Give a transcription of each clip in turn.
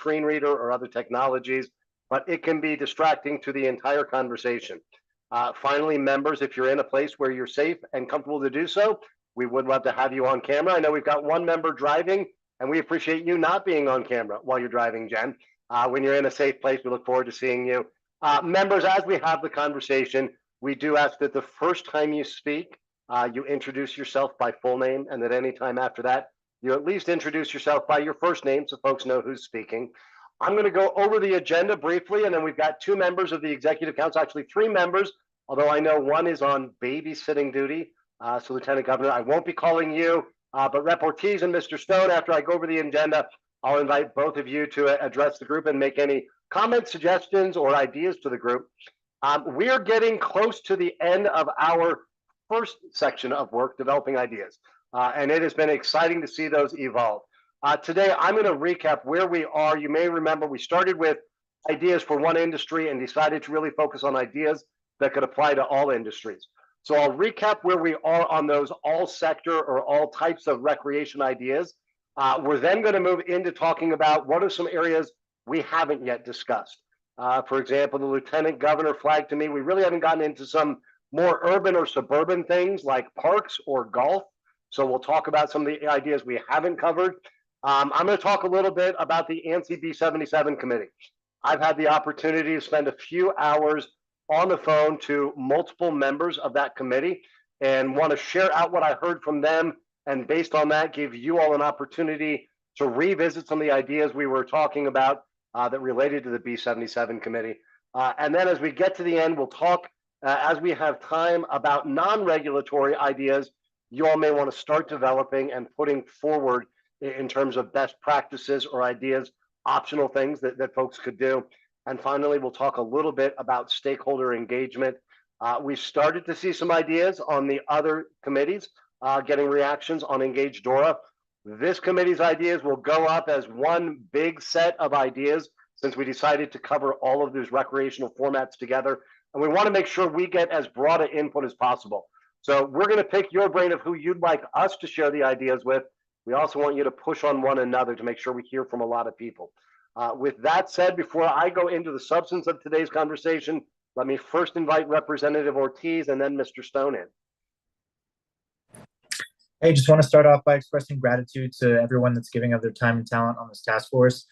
screen reader or other technologies, but it can be distracting to the entire conversation. Finally, members, if you're in a place where you're safe and comfortable to do so, we would love to have you on camera. I know we've got one member driving, and we appreciate you not being on camera while you're driving, Jen. When you're in a safe place, we look forward to seeing you. Members, as we have the conversation, we do ask that the first time you speak, you introduce yourself by full name, and that any time after that, you at least introduce yourself by your first name so folks know who's speaking. I'm going to go over the agenda briefly, and then we've got two members of the Executive Council, actually three members, although I know one is on babysitting duty. So Lieutenant Governor, I won't be calling you, but Rep. Ortiz and Mr. Stone, after I go over the agenda, I'll invite both of you to address the group and make any comments, suggestions, or ideas to the group. We are getting close to the end of our first section of work, developing ideas, and it has been exciting to see those evolve. Today, I'm going to recap where we are. You may remember we started with ideas for one industry and decided to really focus on ideas that could apply to all industries. So I'll recap where we are on those all sector or all types of recreation ideas. We're then going to move into talking about what are some areas we haven't yet discussed. For example, the Lieutenant Governor flagged to me, we really haven't gotten into some more urban or suburban things like parks or golf. So we'll talk about some of the ideas we haven't covered. I'm going to talk a little bit about the ANSI B77 committee. I've had the opportunity to spend a few hours on the phone to multiple members of that committee and want to share out what I heard from them, and based on that, give you all an opportunity to revisit some of the ideas we were talking about that related to the B77 committee. And then as we get to the end, we'll talk, as we have time, about non-regulatory ideas you all may want to start developing and putting forward in terms of best practices or ideas, optional things that folks could do. And finally, we'll talk a little bit about stakeholder engagement. We've started to see some ideas on the other committees, getting reactions on Engage Dora. This committee's ideas will go up as one big set of ideas since we decided to cover all of these recreational formats together. And we want to make sure we get as broad an input as possible. So we're going to pick your brain of who you'd like us to share the ideas with. We also want you to push on one another to make sure we hear from a lot of people. With that said, before I go into the substance of today's conversation, let me first invite Representative Ortiz and then Mr. Stone in. Hey, just want to start off by expressing gratitude to everyone that's giving of their time and talent on this task force.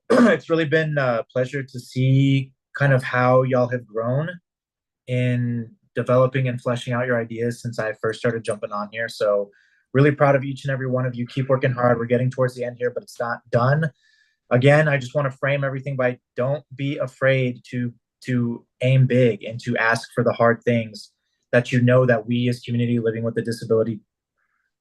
It's really been a pleasure to see kind of how y'all have grown in developing and fleshing out your ideas since I first started jumping on here. So really proud of each and every one of you. Keep working hard. We're getting towards the end here, but it's not done. Again, I just want to frame everything by don't be afraid to aim big and to ask for the hard things that you know that we as community living with a disability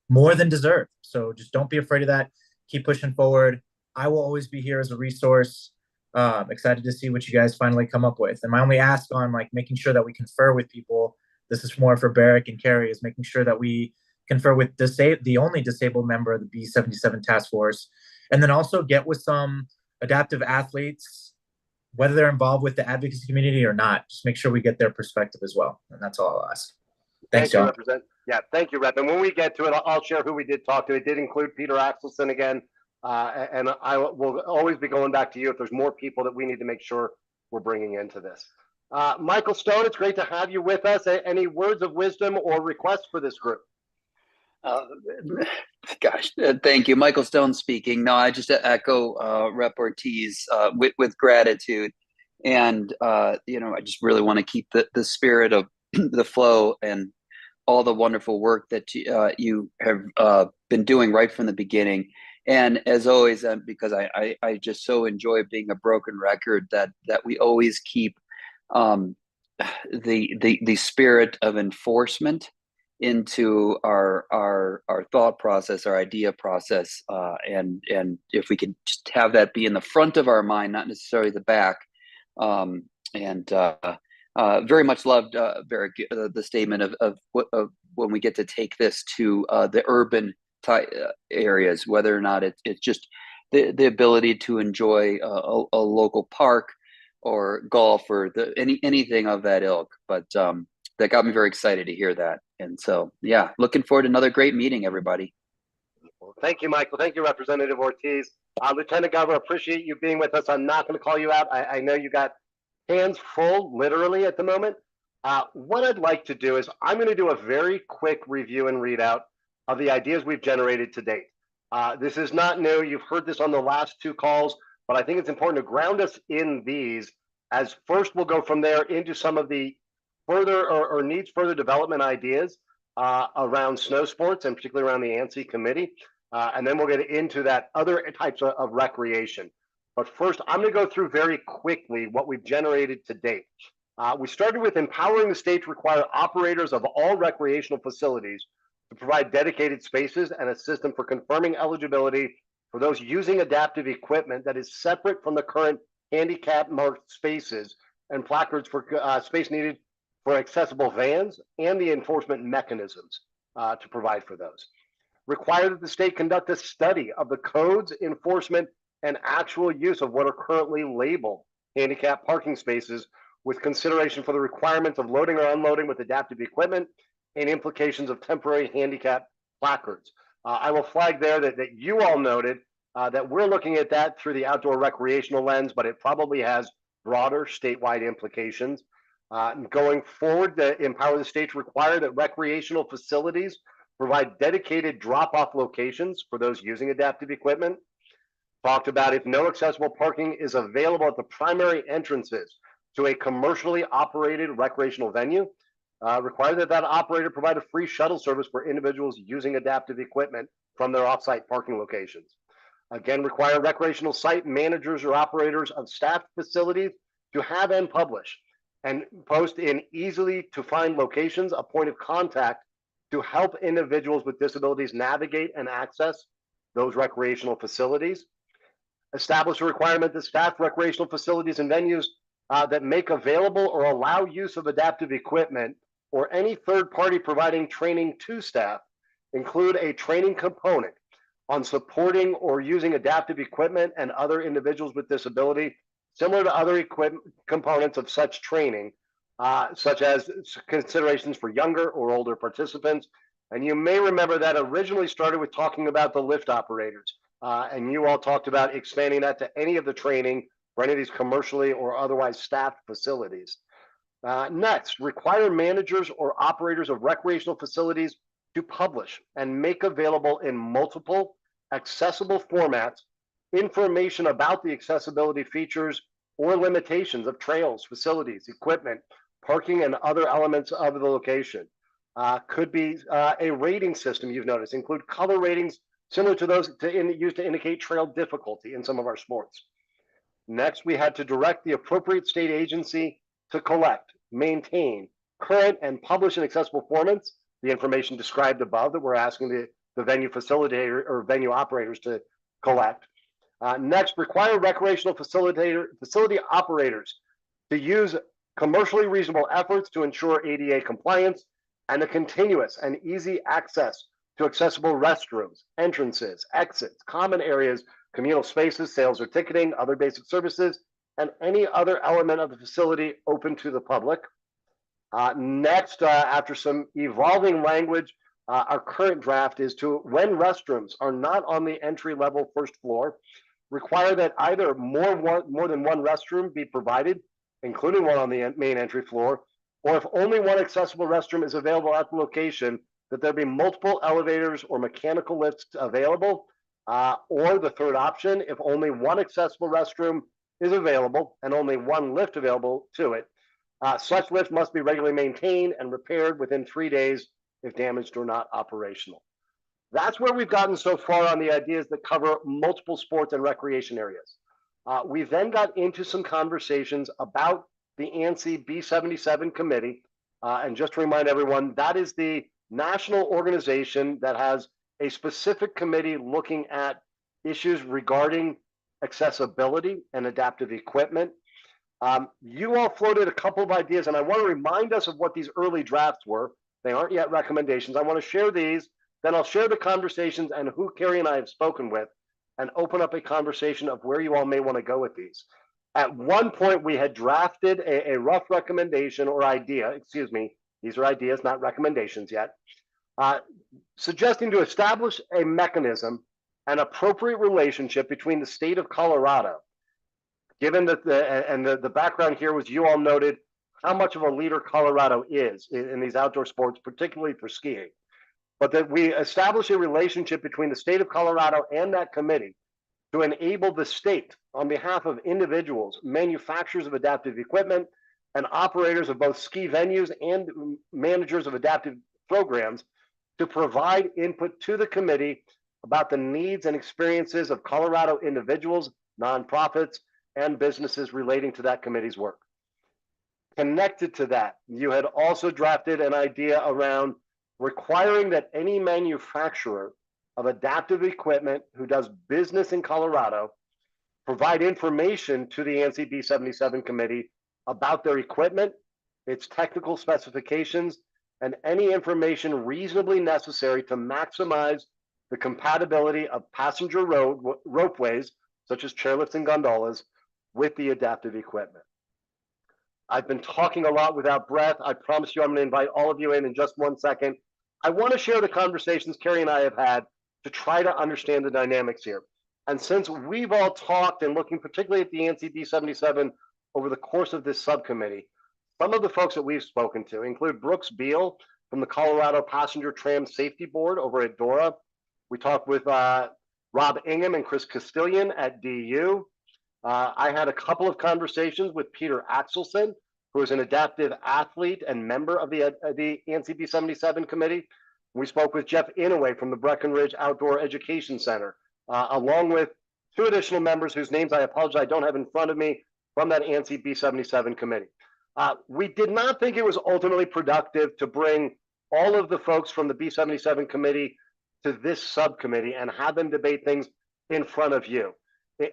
more than deserve. So just don't be afraid of that. Keep pushing forward. I will always be here as a resource. Excited to see what you guys finally come up with. And my only ask on like making sure that we confer with people, this is more for Barrick and Carrie, is making sure that we confer with the only disabled member of the B77 task force, and then also get with some adaptive athletes, whether they're involved with the advocacy community or not. Just make sure we get their perspective as well. And that's all I'll ask. Thanks, y'all. Yeah, thank you, Rep. And when we get to it, I'll share who we did talk to. It did include Peter Axelson again. And I will always be going back to you if there's more people that we need to make sure we're bringing into this. Michael Stone, it's great to have you with us. Any words of wisdom or requests for this group? Thank you. Michael Stone speaking. No, I just echo Rep. Ortiz with gratitude. And, I just really want to keep the spirit of the flow and all the wonderful work that you have been doing right from the beginning. And as always, because I just so enjoy being a broken record, that we always keep the spirit of enforcement into our thought process, our idea process, and if we can just have that be in the front of our mind, not necessarily the back. Very much loved, Barrick, the statement of when we get to take this to the urban areas, whether or not it's just the ability to enjoy a local park or golf or anything of that ilk. But that got me very excited to hear that. And so, yeah, looking forward to another great meeting, everybody. Well, thank you, Michael. Thank you, Representative Ortiz. Lieutenant Governor, appreciate you being with us. I'm not going to call you out. I know you got hands full, literally, at the moment. What I'd like to do is I'm going to do a very quick review and readout of the ideas we've generated to date. This is not new. You've heard this on the last two calls, but I think it's important to ground us in these, as first we'll go from there into some of the further or needs further development ideas around snow sports, and particularly around the ANSI committee. And then we'll get into that other types of recreation. But first, I'm going to go through very quickly what we've generated to date. We started with empowering the state to require operators of all recreational facilities to provide dedicated spaces and a system for confirming eligibility for those using adaptive equipment that is separate from the current handicap marked spaces and placards for space needed for accessible vans and the enforcement mechanisms to provide for those. Require that the state conduct a study of the codes, enforcement, and actual use of what are currently labeled handicap parking spaces, with consideration for the requirements of loading or unloading with adaptive equipment and implications of temporary handicap placards. I will flag there that you all noted that we're looking at that through the outdoor recreational lens, but it probably has broader statewide implications. Going forward, empower the state to require that recreational facilities provide dedicated drop-off locations for those using adaptive equipment. Talked about if no accessible parking is available at the primary entrances to a commercially operated recreational venue, require that that operator provide a free shuttle service for individuals using adaptive equipment from their off-site parking locations. Again, require recreational site managers or operators of staffed facilities to have and publish and post in easily to find locations a point of contact to help individuals with disabilities navigate and access those recreational facilities. Establish a requirement that staff recreational facilities and venues that make available or allow use of adaptive equipment or any third party providing training to staff include a training component on supporting or using adaptive equipment and other individuals with disability, similar to other components of such training, such as considerations for younger or older participants. And you may remember that originally started with talking about the lift operators. And you all talked about expanding that to any of the training for any of these commercially or otherwise staffed facilities. Next, require managers or operators of recreational facilities to publish and make available in multiple accessible formats information about the accessibility features or limitations of trails, facilities, equipment, parking, and other elements of the location. Could be a rating system you've noticed, include color ratings similar to those used to indicate trail difficulty in some of our sports. Next, we had to direct the appropriate state agency to collect, maintain, current, and publish in accessible formats the information described above that we're asking the venue facilitator or venue operators to collect. Next, require recreational facility operators to use commercially reasonable efforts to ensure ADA compliance and the continuous and easy access to accessible restrooms, entrances, exits, common areas, communal spaces, sales or ticketing, other basic services, and any other element of the facility open to the public. Next, after some evolving language, our current draft is to, when restrooms are not on the entry-level first floor, require that either more than one restroom be provided, including one on the main entry floor, or if only one accessible restroom is available at the location, that there be multiple elevators or mechanical lifts available, or the third option, if only one accessible restroom is available and only one lift available to it, such lift must be regularly maintained and repaired within 3 days if damaged or not operational. That's where we've gotten so far on the ideas that cover multiple sports and recreation areas. We then got into some conversations about the ANSI B77 committee. And just to remind everyone, that is the national organization that has a specific committee looking at issues regarding accessibility and adaptive equipment. You all floated a couple of ideas, and I want to remind us of what these early drafts were. They aren't yet recommendations. I want to share these, then I'll share the conversations and who Carrie and I have spoken with, and open up a conversation of where you all may want to go with these. At one point, we had drafted a rough recommendation or idea, excuse me, these are ideas, not recommendations yet, uh, suggesting to establish a mechanism, an appropriate relationship between the state of Colorado, given that the background here was you all noted how much of a leader Colorado is in these outdoor sports, particularly for skiing, but that we establish a relationship between the state of Colorado and that committee to enable the state, on behalf of individuals, manufacturers of adaptive equipment, and operators of both ski venues and managers of adaptive programs, to provide input to the committee about the needs and experiences of Colorado individuals, nonprofits, and businesses relating to that committee's work. Connected to that, you had also drafted an idea around requiring that any manufacturer of adaptive equipment who does business in Colorado provide information to the ANSI B77 committee about their equipment, its technical specifications, and any information reasonably necessary to maximize the compatibility of passenger ropeways, such as chairlifts and gondolas, with the adaptive equipment. I've been talking a lot without breath. I promise you I'm going to invite all of you in just 1 second. I want to share the conversations Carrie and I have had to try to understand the dynamics here. And since we've all talked and looking particularly at the ANSI B77 over the course of this subcommittee, some of the folks that we've spoken to include Brooks Beal from the Colorado Passenger Tram Safety Board over at DORA. We talked with Rob Ingham and Chris Castillion at DU. I had a couple of conversations with Peter Axelson, who is an adaptive athlete and member of the ANSI B77 committee. We spoke with Jeff Inouye from the Breckenridge Outdoor Education Center, along with 2 additional members whose names I apologize I don't have in front of me from that ANSI B77 committee. We did not think it was ultimately productive to bring all of the folks from the B77 committee to this subcommittee and have them debate things in front of you.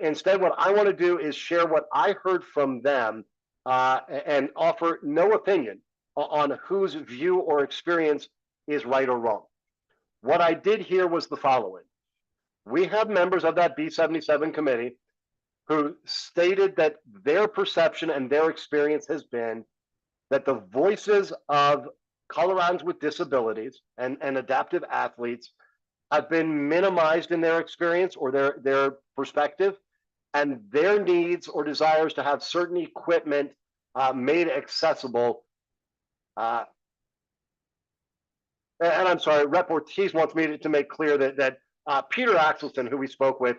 Instead, what I want to do is share what I heard from them and offer no opinion on whose view or experience is right or wrong. What I did hear was the following. We have members of that B77 committee who stated that their perception and their experience has been that the voices of Coloradans with disabilities and adaptive athletes have been minimized in their experience or their perspective, and their needs or desires to have certain equipment made accessible. And I'm sorry, Rep. Ortiz wants me to make clear that Peter Axelson, who we spoke with,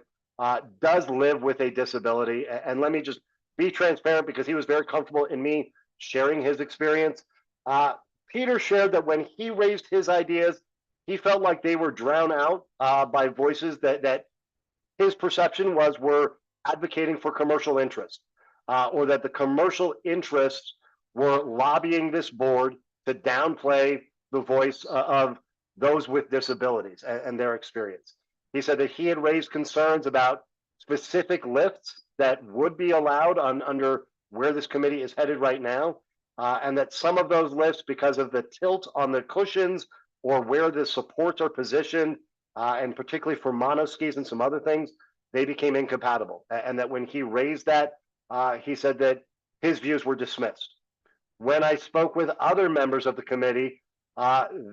does live with a disability. And let me just be transparent because he was very comfortable in me sharing his experience. Peter shared that when he raised his ideas, he felt like they were drowned out by voices that his perception were advocating for commercial interest, or that the commercial interests were lobbying this board to downplay the voice of those with disabilities and their experience. He said that he had raised concerns about specific lifts that would be allowed under where this committee is headed right now, and that some of those lifts, because of the tilt on the cushions or where the supports are positioned, and particularly for monoskis and some other things, they became incompatible. And that when he raised that, he said that his views were dismissed. When I spoke with other members of the committee,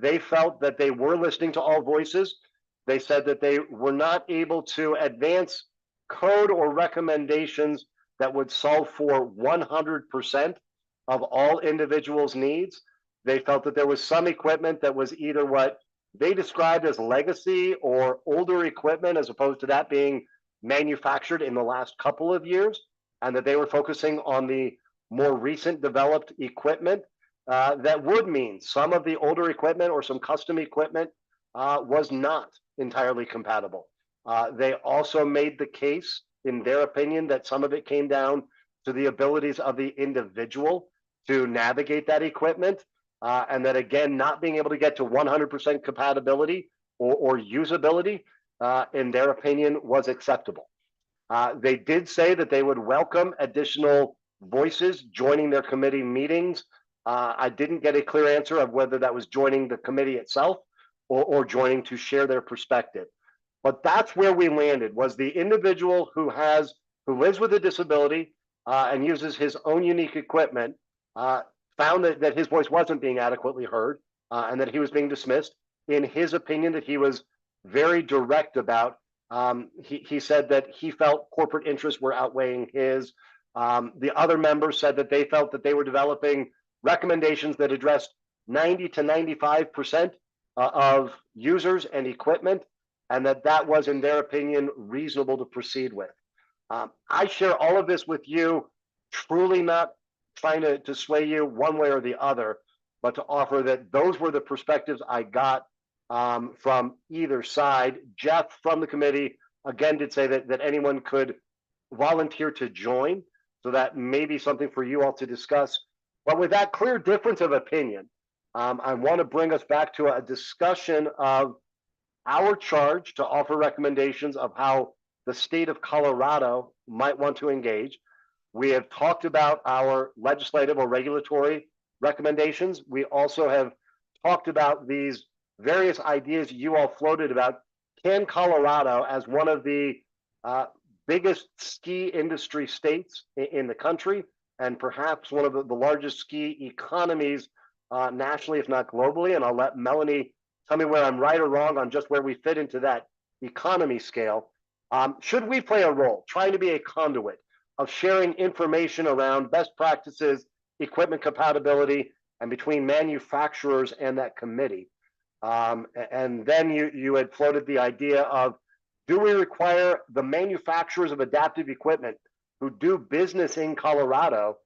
they felt that they were listening to all voices. They said that they were not able to advance code or recommendations that would solve for 100% of all individuals' needs. They felt that there was some equipment that was either what they described as legacy or older equipment, as opposed to that being manufactured in the last couple of years, and that they were focusing on the more recent developed equipment. That would mean some of the older equipment or some custom equipment was not entirely compatible. They also made the case, in their opinion, that some of it came down to the abilities of the individual to navigate that equipment, and that, again, not being able to get to 100% compatibility or usability, in their opinion, was acceptable. They did say that they would welcome additional voices joining their committee meetings. I didn't get a clear answer of whether that was joining the committee itself or joining to share their perspective. But that's where we landed, was the individual who lives with a disability and uses his own unique equipment, found that his voice wasn't being adequately heard, and that he was being dismissed. in his opinion that he was very direct about. He said that he felt corporate interests were outweighing his. The other members said that they felt that they were developing recommendations that addressed 90 to 95% of users and equipment, and that was, in their opinion, reasonable to proceed with. I share all of this with you, truly not trying to sway you one way or the other, but to offer that those were the perspectives I got from either side. Jeff from the committee, again, did say that anyone could volunteer to join. So that may be something for you all to discuss. But with that clear difference of opinion, I want to bring us back to a discussion of our charge to offer recommendations of how the state of Colorado might want to engage. We have talked about our legislative or regulatory recommendations. We also have talked about these various ideas you all floated about. Can Colorado, as one of the biggest ski industry states in the country, and perhaps one of the largest ski economies nationally, if not globally, and I'll let Melanie tell me where I'm right or wrong on just where we fit into that economy scale. Should we play a role trying to be a conduit of sharing information around best practices, equipment compatibility, and between manufacturers and that committee? And then you had floated the idea of, do we require the manufacturers of adaptive equipment who do business in Colorado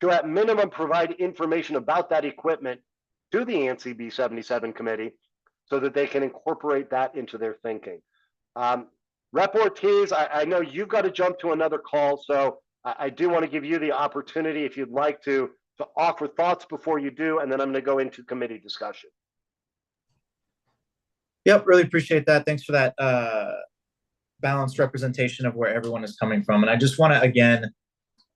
to at minimum provide information about that equipment to the ANSI B77 committee so that they can incorporate that into their thinking? Rep Ortiz, I know you've got to jump to another call, so I do want to give you the opportunity, if you'd like to offer thoughts before you do, and then I'm going to go into committee discussion. Yep, really appreciate that. Thanks for that balanced representation of where everyone is coming from. And I just want to, again,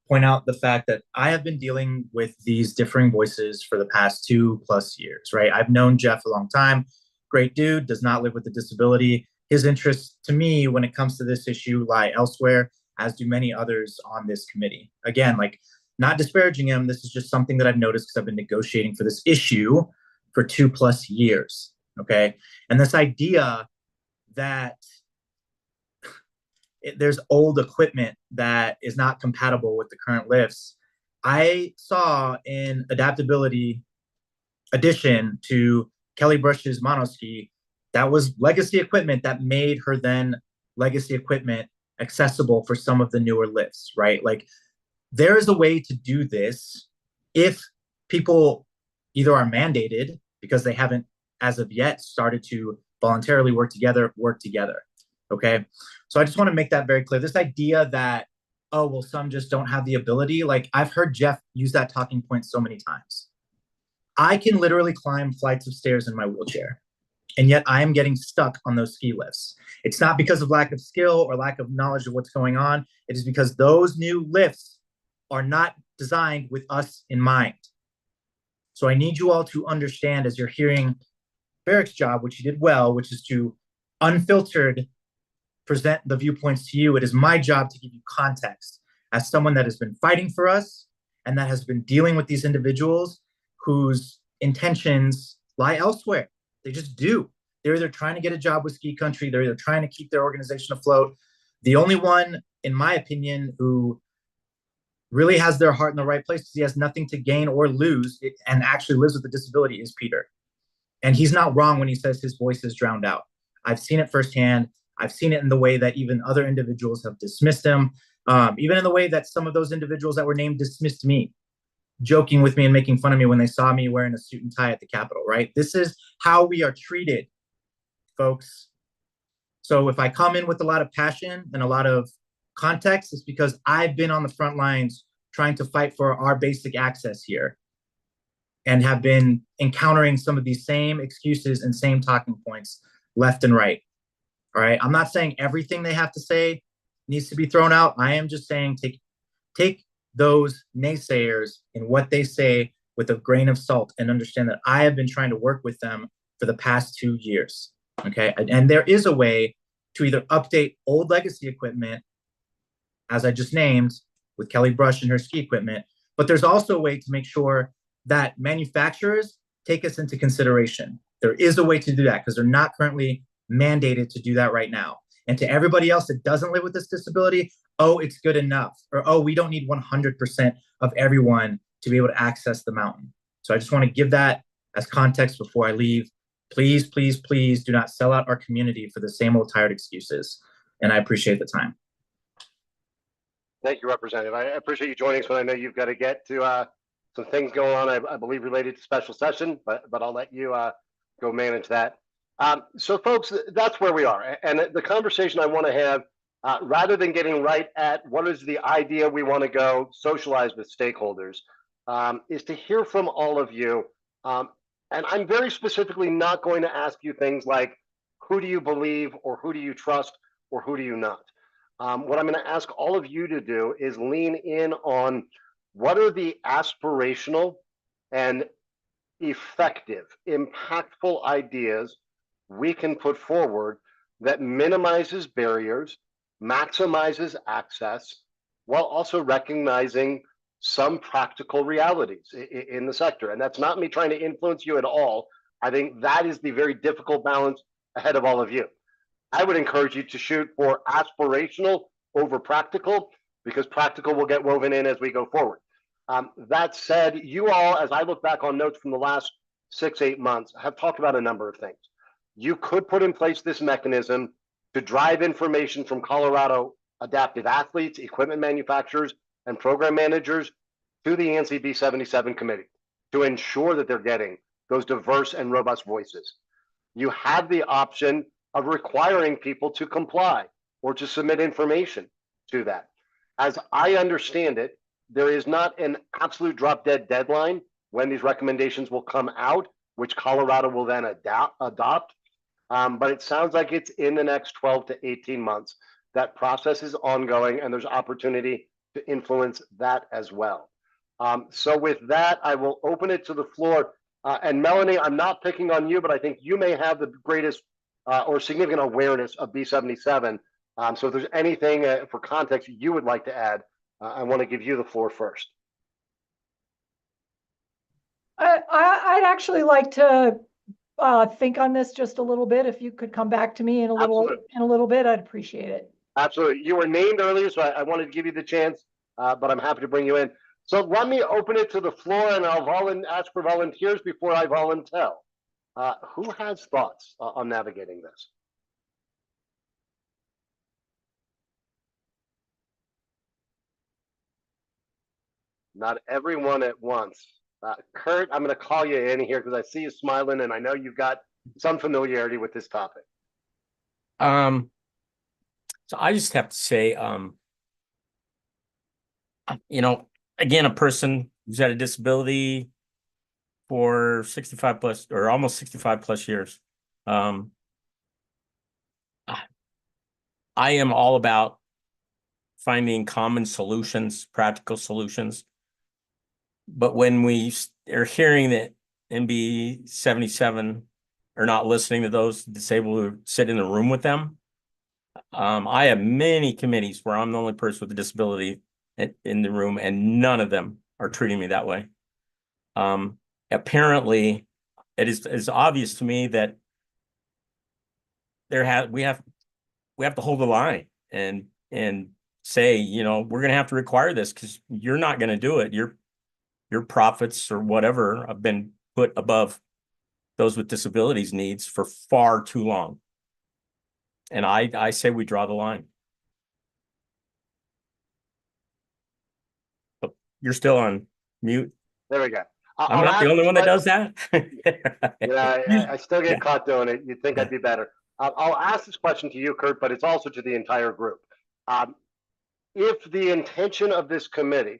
point out the fact that I have been dealing with these differing voices for the past 2+ years, right? I've known Jeff a long time. Great dude, does not live with a disability. His interests, to me, when it comes to this issue, lie elsewhere, as do many others on this committee. Again, like, not disparaging him, this is just something that I've noticed because I've been negotiating for this issue for 2+ years, okay? And this idea that there's old equipment that is not compatible with the current lifts, I saw in adaptability addition to Kelly Brush's monoski, that was legacy equipment that made her then legacy equipment accessible for some of the newer lifts, right? Like, there is a way to do this if people either are mandated because they haven't, as of yet, started to voluntarily work together. Okay. So I just want to make that very clear. This idea that, oh, well, some just don't have the ability. Like, I've heard Jeff use that talking point so many times. I can literally climb flights of stairs in my wheelchair, and yet I am getting stuck on those ski lifts. It's not because of lack of skill or lack of knowledge of what's going on. It is because those new lifts are not designed with us in mind. So I need you all to understand, as you're hearing Barrick's job, which he did well, which is to unfiltered present the viewpoints to you. It is my job to give you context as someone that has been fighting for us and that has been dealing with these individuals whose intentions lie elsewhere. They just do. They're either trying to get a job with Ski Country, they're either trying to keep their organization afloat. The only one, in my opinion, who really has their heart in the right place because he has nothing to gain or lose and actually lives with a disability is Peter. And he's not wrong when he says his voice is drowned out. I've seen it firsthand. I've seen it in the way that even other individuals have dismissed him, even in the way that some of those individuals that were named dismissed me, joking with me and making fun of me when they saw me wearing a suit and tie at the Capitol, right? This is how we are treated, folks. So if I come in with a lot of passion and a lot of context, it's because I've been on the front lines trying to fight for our basic access here and have been encountering some of these same excuses and same talking points left and right. All right. I'm not saying everything they have to say needs to be thrown out. I am just saying take those naysayers in what they say with a grain of salt and understand that I have been trying to work with them for the past 2 years. Okay. And there is a way to either update old legacy equipment, as I just named, with Kelly Brush and her ski equipment, but there's also a way to make sure that manufacturers take us into consideration. There is a way to do that because they're not currently mandated to do that right now. And to everybody else that doesn't live with this disability, oh, it's good enough. Or, oh, we don't need 100% of everyone to be able to access the mountain. So I just want to give that as context before I leave. Please, please, please do not sell out our community for the same old tired excuses. And I appreciate the time. Thank you, Representative. I appreciate you joining us when I know you've got to get to some things going on, I believe, related to special session, but I'll let you go manage that. So, folks, that's where we are. And the conversation I want to have, rather than getting right at what is the idea we want to go socialize with stakeholders, is to hear from all of you. And I'm very specifically not going to ask you things like, who do you believe, or who do you trust, or who do you not? What I'm going to ask all of you to do is lean in on what are the aspirational and effective, impactful ideas we can put forward that minimizes barriers, maximizes access, while also recognizing some practical realities in the sector. And that's not me trying to influence you at all. I think that is the very difficult balance ahead of all of you. I would encourage you to shoot for aspirational over practical, because practical will get woven in as we go forward. That said, you all, as I look back on notes from the last 6-8 months, have talked about a number of things. You could put in place this mechanism to drive information from Colorado adaptive athletes, equipment manufacturers, and program managers to the ANSI B77 committee to ensure that they're getting those diverse and robust voices. You have the option of requiring people to comply or to submit information to that. As I understand it, there is not an absolute drop dead deadline when these recommendations will come out, which Colorado will then adopt. But it sounds like it's in the next 12 to 18 months. That process is ongoing, and there's opportunity to influence that as well. So with that, I will open it to the floor. And Melanie, I'm not picking on you, but I think you may have the greatest or significant awareness of B77. So if there's anything for context you would like to add, I want to give you the floor first. I'd actually like to think on this just a little bit. If you could come back to me in a little bit, I'd appreciate it. Absolutely. You were named earlier, so I wanted to give you the chance, but I'm happy to bring you in. So let me open it to the floor, and I'll ask for volunteers before I volunteer. Who has thoughts on navigating this? Not everyone at once. Kurt, I'm going to call you in here because I see you smiling, and I know you've got some familiarity with this topic. So I just have to say, again, a person who's had a disability for 65 plus or almost 65 plus years. I am all about finding common solutions, practical solutions. But when we are hearing that MB 77 are not listening to those disabled who sit in the room with them, I have many committees where I'm the only person with a disability in the room, and none of them are treating me that way. Apparently, it is obvious to me that we have to hold the line and say, we're going to have to require this because you're not going to do it. Your profits or whatever have been put above those with disabilities needs for far too long. And I say we draw the line. But you're still on mute. There we go. I'm not the only one that does that. I still get caught doing it. You'd think I'd be better. I'll ask this question to you, Kurt, but it's also to the entire group. If the intention of this committee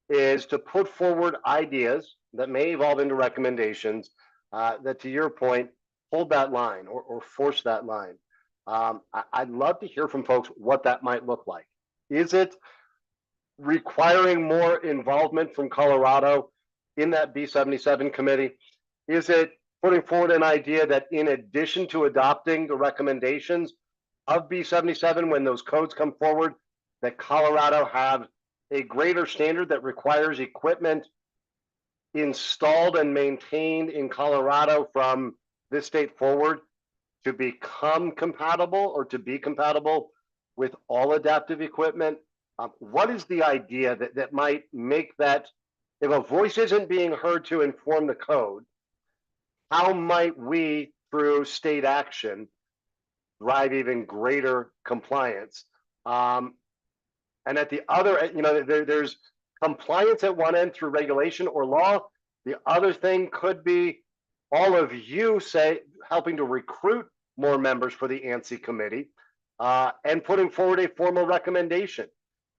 is to put forward ideas that may evolve into recommendations that, to your point, hold that line or force that line, I'd love to hear from folks what that might look like. Is it requiring more involvement from Colorado in that B77 committee? Is it putting forward an idea that in addition to adopting the recommendations of B77, when those codes come forward, that Colorado have a greater standard that requires equipment installed and maintained in Colorado from this state forward to become compatible or to be compatible with all adaptive equipment? What is the idea that might make that, if a voice isn't being heard to inform the code, how might we, through state action, drive even greater compliance? And at the other, there's compliance at one end through regulation or law. The other thing could be all of you helping to recruit more members for the ANSI committee and putting forward a formal recommendation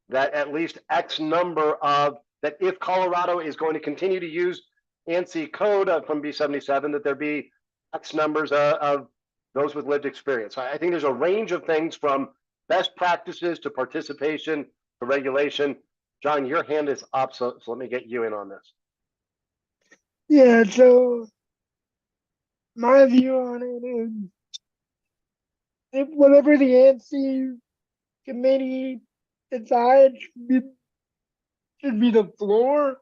that at least X number of, that if Colorado is going to continue to use ANSI code from B77, that there be X numbers of those with lived experience. I think there's a range of things from best practices to participation to regulation. John, your hand is up, so let me get you in on this. Yeah, so my view on it is, if whatever the ANSI committee decides should be the floor,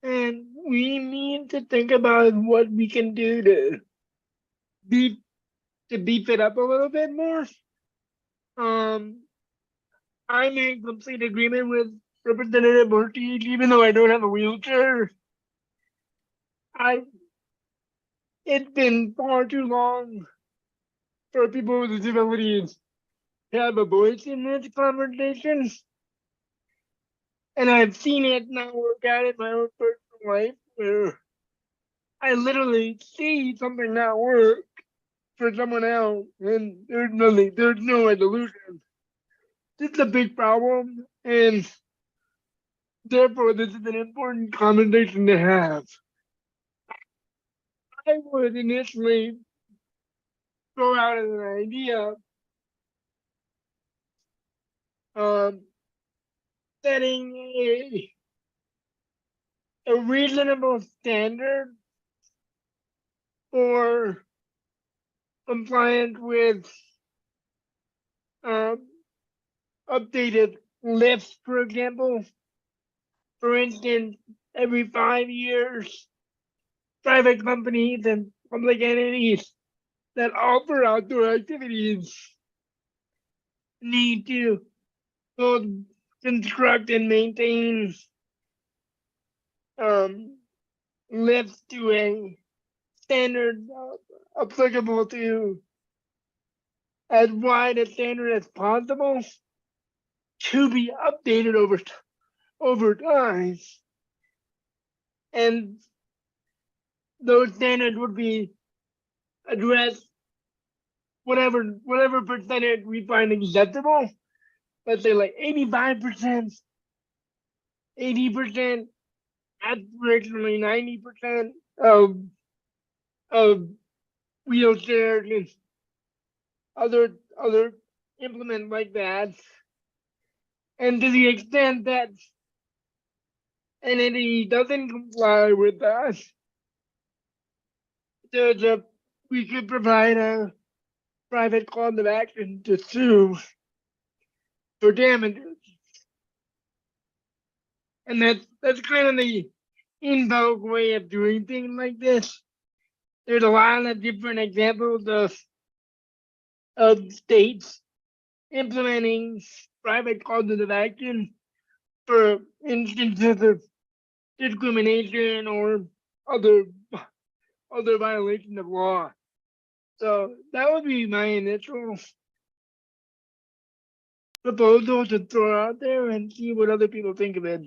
and we need to think about what we can do to beef it up a little bit more. I'm in complete agreement with Representative Ortiz, even though I don't have a wheelchair. It's been far too long for people with disabilities to have a voice in this conversation. And I've seen it not work out in my own personal life, where I literally see something not work for someone else and there's no resolution. This is a big problem, and therefore this is an important conversation to have. I would initially throw out an idea setting a reasonable standard for compliance with updated lifts, for example. For instance, every 5 years, private companies and public entities that offer outdoor activities need to both construct and maintain lifts to a standard applicable to as wide a standard as possible, to be updated over time. And those standards would be addressed whatever percentage we find acceptable. Let's say like 85%, 80%, aspirationally 90% of wheelchairs and other implements like that. And to the extent that an entity doesn't comply with that, we could provide a private cause of action to sue for damages. And that's kind of the in vogue way of doing things like this. There's a lot of different examples of states implementing private causes of action for instances of discrimination or other violation of law. So that would be my initial proposal to throw out there and see what other people think of it.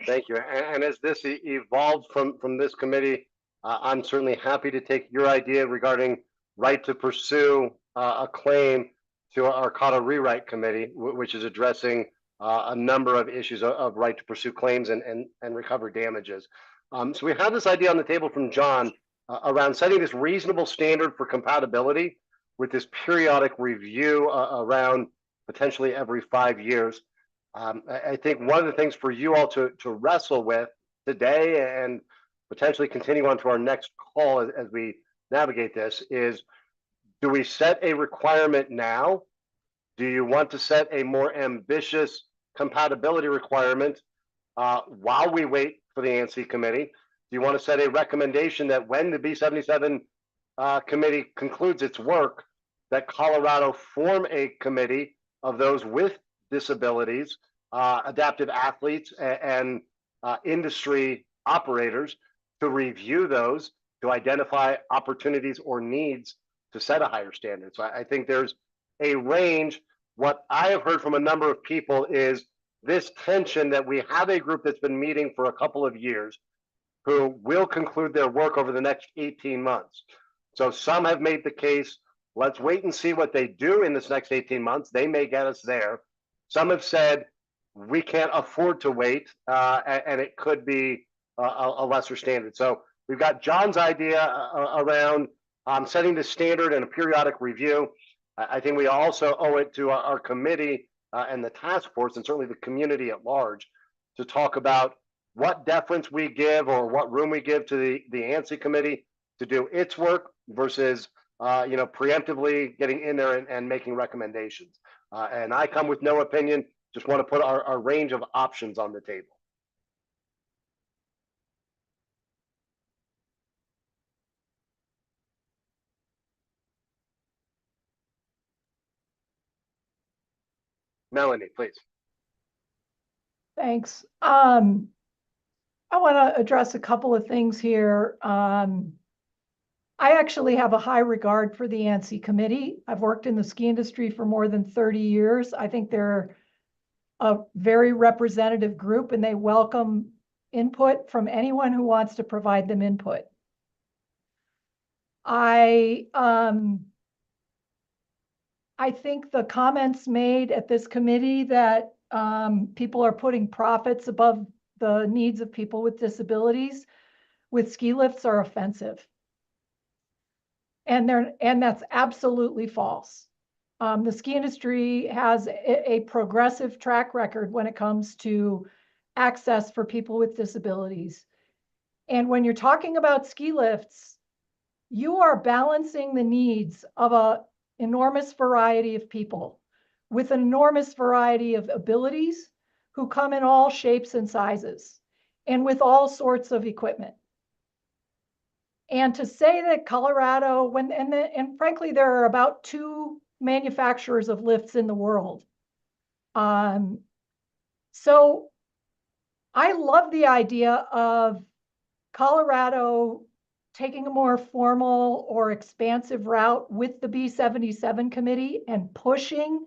Thank you. And as this evolved from this committee, I'm certainly happy to take your idea regarding right to pursue a claim to our CAUTA rewrite committee, which is addressing a number of issues of right to pursue claims and recover damages. So we have this idea on the table from John around setting this reasonable standard for compatibility with this periodic review around potentially every 5 years. I think one of the things for you all to wrestle with today and potentially continue on to our next call as we navigate this is, do we set a requirement now? Do you want to set a more ambitious compatibility requirement while we wait for the ANSI committee? Do you want to set a recommendation that when the B77 committee concludes its work, that Colorado form a committee of those with disabilities, adaptive athletes, and industry operators to review those, to identify opportunities or needs to set a higher standard? So I think there's a range. What I have heard from a number of people is this tension that we have a group that's been meeting for a couple of years who will conclude their work over the next 18 months. So some have made the case, let's wait and see what they do in this next 18 months. They may get us there. Some have said, we can't afford to wait, and it could be a lesser standard. So we've got John's idea around setting the standard and a periodic review. I think we also owe it to our committee and the task force, and certainly the community at large, to talk about what deference we give or what room we give to the ANSI committee to do its work versus preemptively getting in there and making recommendations. And I come with no opinion, just want to put our range of options on the table. Melanie, please. Thanks. I want to address a couple of things here. I actually have a high regard for the ANSI committee. I've worked in the ski industry for more than 30 years. I think they're a very representative group, and they welcome input from anyone who wants to provide them input. I think the comments made at this committee that people are putting profits above the needs of people with disabilities with ski lifts are offensive. And that's absolutely false. The ski industry has a progressive track record when it comes to access for people with disabilities. And when you're talking about ski lifts, you are balancing the needs of an enormous variety of people with an enormous variety of abilities who come in all shapes and sizes and with all sorts of equipment. And to say that Colorado, and frankly, there are about 2 manufacturers of lifts in the world. So I love the idea of Colorado taking a more formal or expansive route with the B77 committee and pushing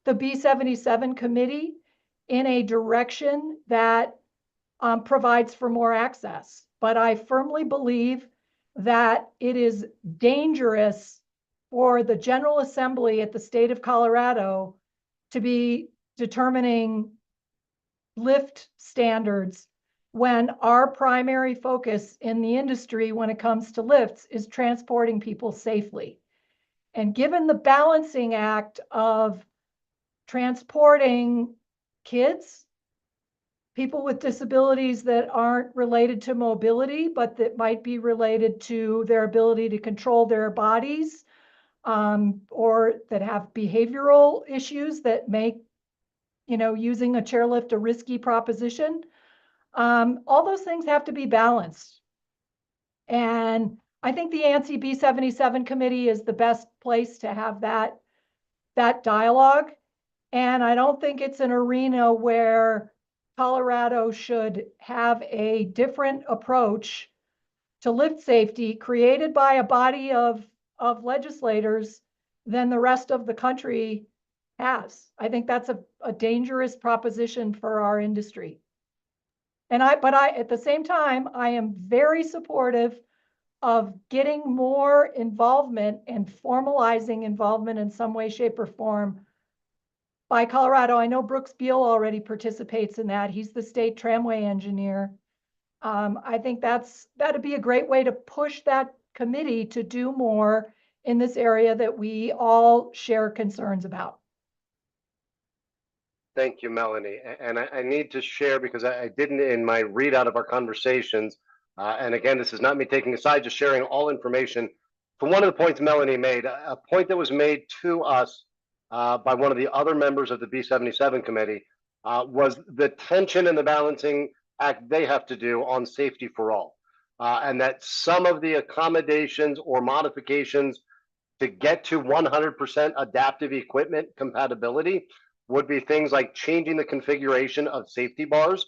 the B77 committee in a direction that provides for more access. But I firmly believe that it is dangerous for the General Assembly at the state of Colorado to be determining lift standards when our primary focus in the industry when it comes to lifts is transporting people safely. And given the balancing act of transporting kids, people with disabilities that aren't related to mobility, but that might be related to their ability to control their bodies, or that have behavioral issues that make, using a chairlift a risky proposition. All those things have to be balanced. And I think the ANSI B77 committee is the best place to have that dialogue. And I don't think it's an arena where Colorado should have a different approach to lift safety created by a body of legislators than the rest of the country has. I think that's a dangerous proposition for our industry. But at the same time, I am very supportive of getting more involvement and formalizing involvement in some way, shape, or form by Colorado. I know Brooks Beal already participates in that. He's the state tramway engineer. I think that'd be a great way to push that committee to do more in this area that we all share concerns about. Thank you, Melanie. And I need to share, because I didn't in my readout of our conversations, and again, this is not me taking a side, just sharing all information. For one of the points Melanie made, a point that was made to us by one of the other members of the B77 committee was the tension and the balancing act they have to do on safety for all. and that some of the accommodations or modifications to get to 100% adaptive equipment compatibility would be things like changing the configuration of safety bars,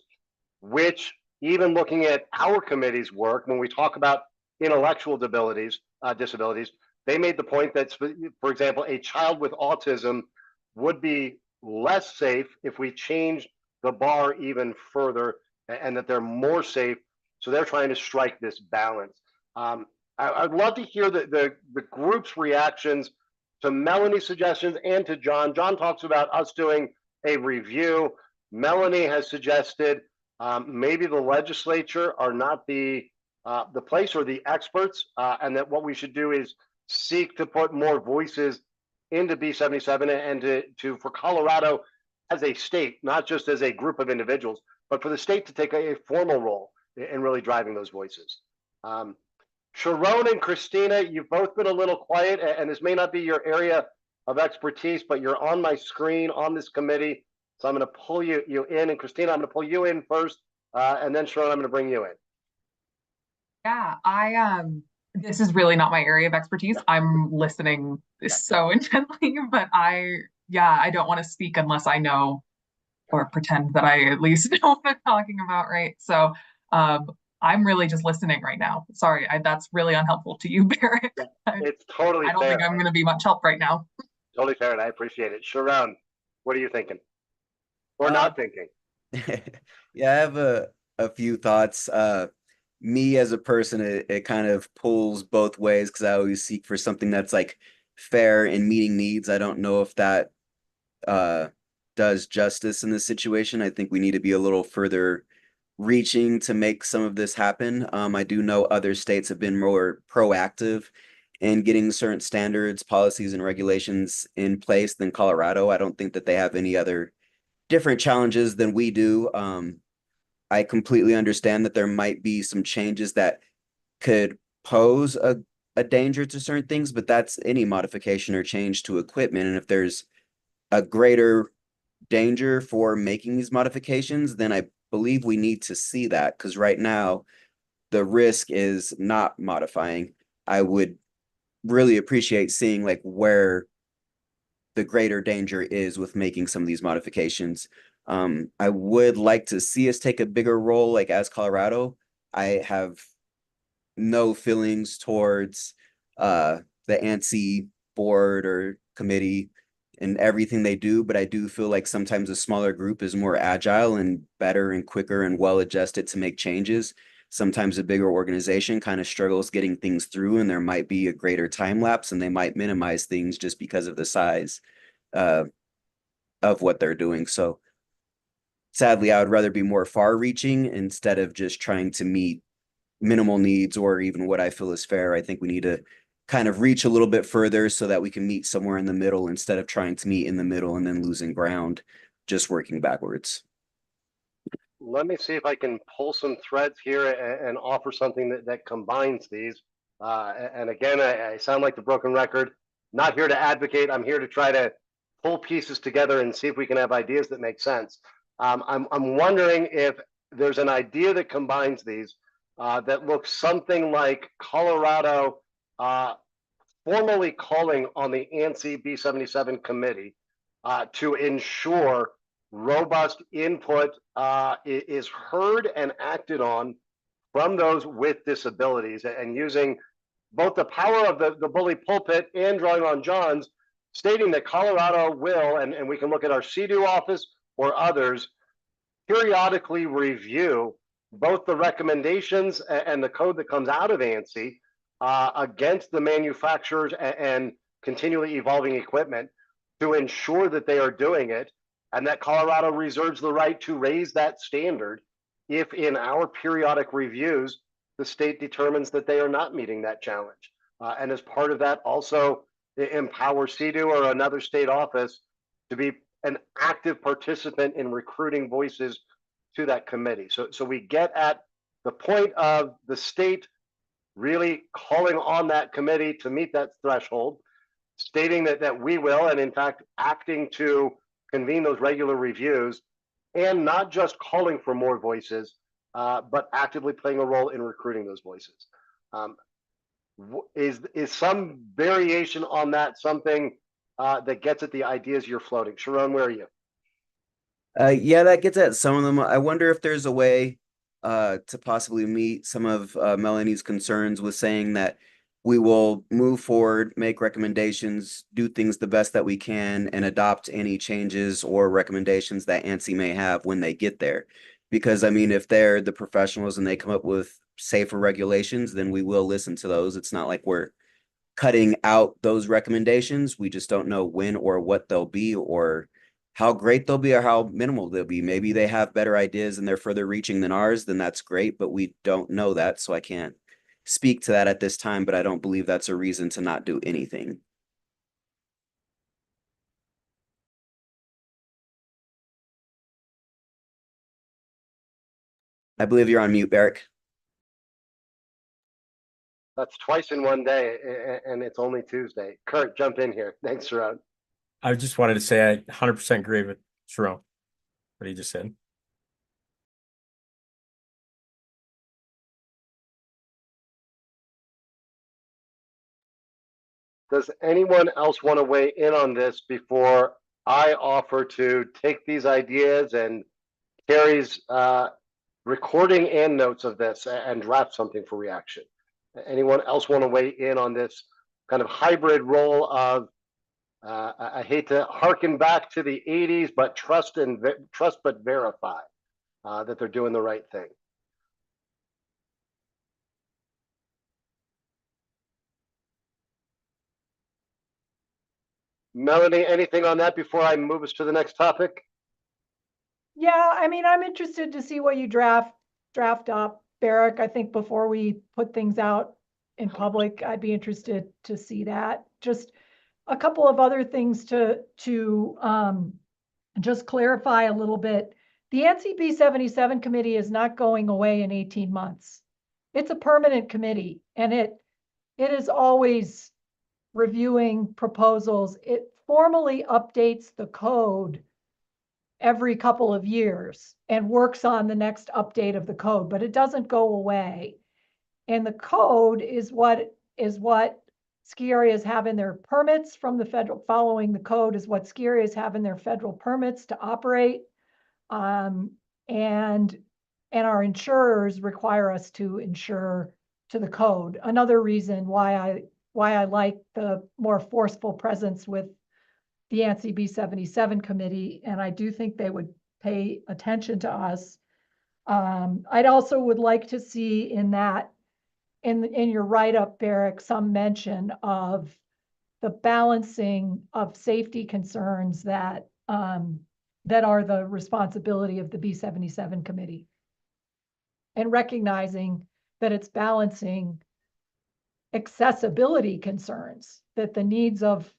which even looking at our committee's work, when we talk about intellectual disabilities, they made the point that, for example, a child with autism would be less safe if we change the bar even further, and that they're more safe. So they're trying to strike this balance. I'd love to hear the group's reactions to Melanie's suggestions and to John. John talks about us doing a review. Melanie has suggested maybe the legislature are not the place or the experts, and that what we should do is seek to put more voices into B77 and for Colorado as a state, not just as a group of individuals, but for the state to take a formal role in really driving those voices. Sharon and Christina, you've both been a little quiet, and this may not be your area of expertise, but you're on my screen on this committee. So I'm going to pull you in, and Christina, I'm going to pull you in first, and then Sharon, I'm going to bring you in. Yeah, this is really not my area of expertise. I'm listening so intently, but I don't want to speak unless I know or pretend that I at least know what I'm talking about, right? So I'm really just listening right now. Sorry, that's really unhelpful to you, Barrett. It's totally fair. I don't think I'm going to be much help right now. Totally fair, and I appreciate it. Sharon, what are you thinking? Or not thinking? Yeah, I have a few thoughts. Me as a person, it kind of pulls both ways because I always seek for something that's like fair and meeting needs. I don't know if that does justice in this situation. I think we need to be a little further reaching to make some of this happen. I do know other states have been more proactive in getting certain standards, policies, and regulations in place than Colorado. I don't think that they have any other different challenges than we do. I completely understand that there might be some changes that could pose a danger to certain things, but that's any modification or change to equipment. And if there's a greater danger for making these modifications, then I believe we need to see that, because right now the risk is not modifying. I would really appreciate seeing like where the greater danger is with making some of these modifications. I would like to see us take a bigger role, like as Colorado. I have no feelings towards the ANSI board or committee and everything they do, but I do feel like sometimes a smaller group is more agile and better and quicker and well adjusted to make changes. Sometimes a bigger organization kind of struggles getting things through, and there might be a greater time lapse, and they might minimize things just because of the size of what they're doing. So sadly, I would rather be more far reaching instead of just trying to meet minimal needs or even what I feel is fair. I think we need to kind of reach a little bit further so that we can meet somewhere in the middle instead of trying to meet in the middle and then losing ground, just working backwards. Let me see if I can pull some threads here and offer something that combines these. And again, I sound like the broken record. Not here to advocate. I'm here to try to pull pieces together and see if we can have ideas that make sense. I'm wondering if there's an idea that combines these that looks something like Colorado formally calling on the ANSI B77 committee to ensure robust input is heard and acted on from those with disabilities, and using both the power of the bully pulpit and drawing on John's, stating that Colorado will, and we can look at our CDU office or others, periodically review both the recommendations and the code that comes out of ANSI against the manufacturers and continually evolving equipment to ensure that they are doing it, and that Colorado reserves the right to raise that standard if in our periodic reviews the state determines that they are not meeting that challenge. And as part of that, also empower CDU or another state office to be an active participant in recruiting voices to that committee. So we get at the point of the state really calling on that committee to meet that threshold, stating that we will, and in fact, acting to convene those regular reviews, and not just calling for more voices, but actively playing a role in recruiting those voices. Is some variation on that something that gets at the ideas you're floating? Sharon, where are you? Yeah, that gets at some of them. I wonder if there's a way to possibly meet some of Melanie's concerns with saying that we will move forward, make recommendations, do things the best that we can, and adopt any changes or recommendations that ANSI may have when they get there. Because I mean, if they're the professionals and they come up with safer regulations, then we will listen to those. It's not like we're cutting out those recommendations. We just don't know when or what they'll be or how great they'll be or how minimal they'll be. Maybe they have better ideas and they're further reaching than ours, then that's great, but we don't know that. So I can't speak to that at this time, but I don't believe that's a reason to not do anything. I believe you're on mute, Barrick. That's twice in one day, and it's only Tuesday. Kurt, jump in here. Thanks, Sharon. I just wanted to say I 100% agree with Sharon, what he just said. Does anyone else want to weigh in on this before I offer to take these ideas and Carrie's recording and notes of this and draft something for reaction? Anyone else want to weigh in on this kind of hybrid role of I hate to harken back to the 80s, but trust but verify that they're doing the right thing? Melanie, anything on that before I move us to the next topic? Yeah, I mean, I'm interested to see what you draft up, Barrick. I think before we put things out in public, I'd be interested to see that. Just a couple of other things to just clarify a little bit. The ANSI 77 committee is not going away in 18 months. It's a permanent committee, and it is always reviewing proposals. It formally updates the code every couple of years and works on the next update of the code, but it doesn't go away. And the code is what ski areas have in their permits from the federal, following the code is what ski areas have in their federal permits to operate. And our insurers require us to insure to the code. Another reason why I like the more forceful presence with the ANSI B77 committee, and I do think they would pay attention to us. I'd also would like to see in that, in your write-up, Barrick, some mention of the balancing of safety concerns that that are the responsibility of the B77 committee, and recognizing that it's balancing accessibility concerns, that the needs of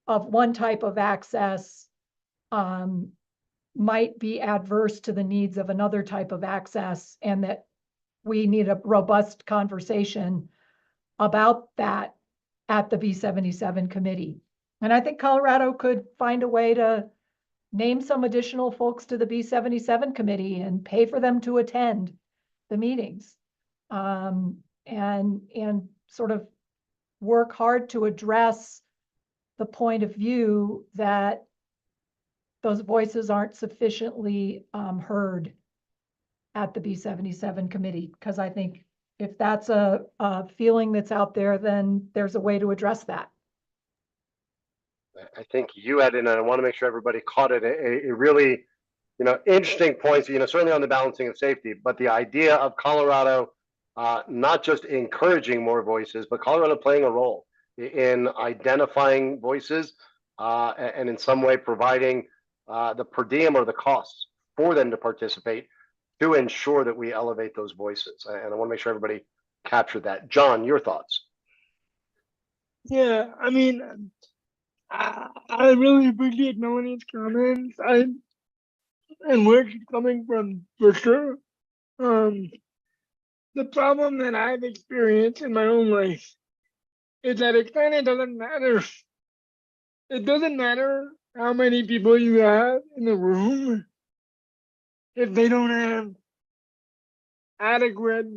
one type of access might be adverse to the needs of another type of access, and that we need a robust conversation about that at the B77 committee. And I think Colorado could find a way to name some additional folks to the B77 committee and pay for them to attend the meetings, and sort of work hard to address the point of view that those voices aren't sufficiently heard at the B77 committee. Because I think if that's a feeling that's out there, then there's a way to address that. I think you had, and I want to make sure everybody caught it, a really, interesting points, certainly on the balancing of safety, but the idea of Colorado not just encouraging more voices, but Colorado playing a role in identifying voices and in some way providing the per diem or the costs for them to participate to ensure that we elevate those voices. And I want to make sure everybody captured that. John, your thoughts? Yeah, I mean, I really appreciate Melanie's comments. And where she's coming from, for sure. The problem that I've experienced in my own life is that it kind of doesn't matter. It doesn't matter how many people you have in the room if they don't have adequate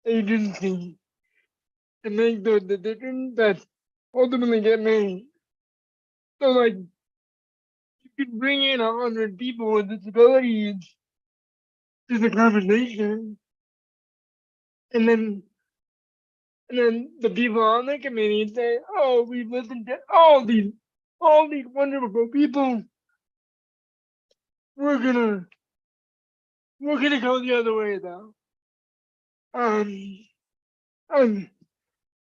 agency to make those decisions that ultimately get made. So, like, you could bring in 100 people with disabilities to the conversation, and then the people on the committee say, "Oh, we've listened to all these wonderful people. We're gonna go the other way though." Um, um,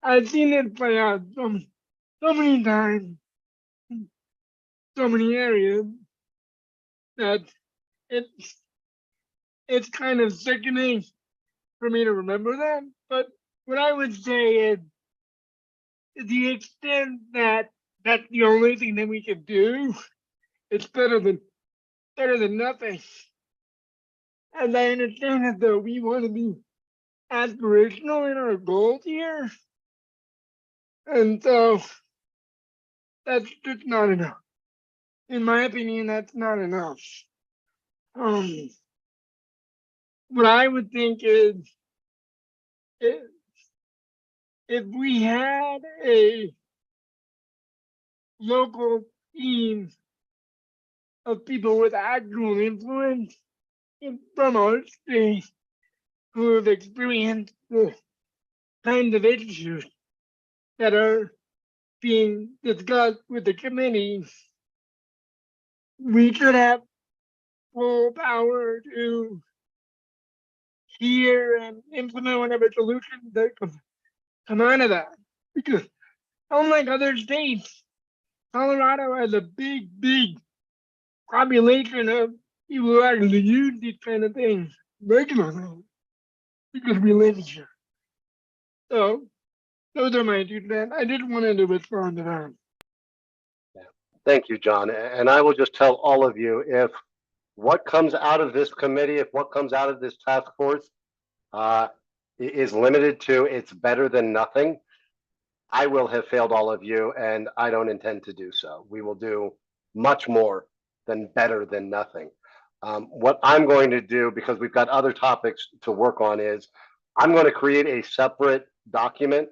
I've seen it play out so many times, in so many areas that it's kind of sickening for me to remember that. But what I would say is, to the extent that that's the only thing that we can do, it's better than nothing. And I understand that though we want to be aspirational in our goals here, and so that's just not enough. In my opinion, that's not enough. What I would think is, if we had a local team of people with actual influence from our state who have experienced the kinds of issues that are being discussed with the committee, we should have full power to hear and implement whatever solutions that come out of that. Because unlike other states, Colorado has a big population of people who actually use these kind of things regularly because we live here. So those are my 2 cents. I just wanted to respond to that. Thank you, John. And I will just tell all of you, if what comes out of this committee, if what comes out of this task force is limited to it's better than nothing, I will have failed all of you, and I don't intend to do so. We will do much more than better than nothing. What I'm going to do, because we've got other topics to work on, is I'm going to create a separate document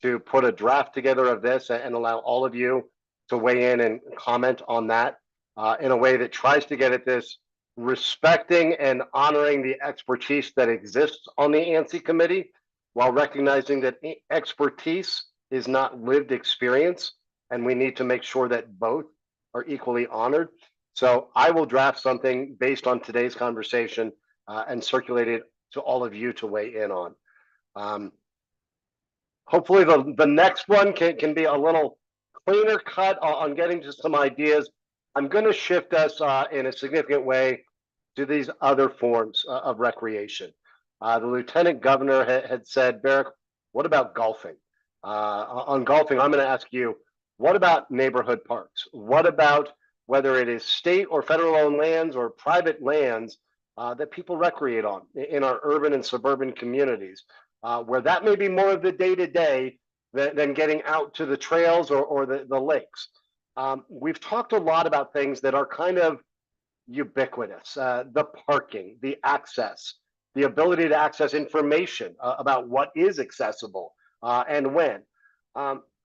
to put a draft together of this and allow all of you to weigh in and comment on that in a way that tries to get at this, respecting and honoring the expertise that exists on the ANSI committee, while recognizing that expertise is not lived experience, and we need to make sure that both are equally honored. So I will draft something based on today's conversation and circulate it to all of you to weigh in on. Hopefully the next one can be a little cleaner cut on getting to some ideas. I'm going to shift us in a significant way to these other forms of recreation. The Lieutenant Governor had said, Barrick, what about golfing? On golfing, I'm going to ask you, what about neighborhood parks? What about whether it is state or federal owned lands or private lands that people recreate on in our urban and suburban communities, where that may be more of the day-to-day than getting out to the trails or the lakes. We've talked a lot about things that are kind of ubiquitous, the parking, the access, the ability to access information about what is accessible and when.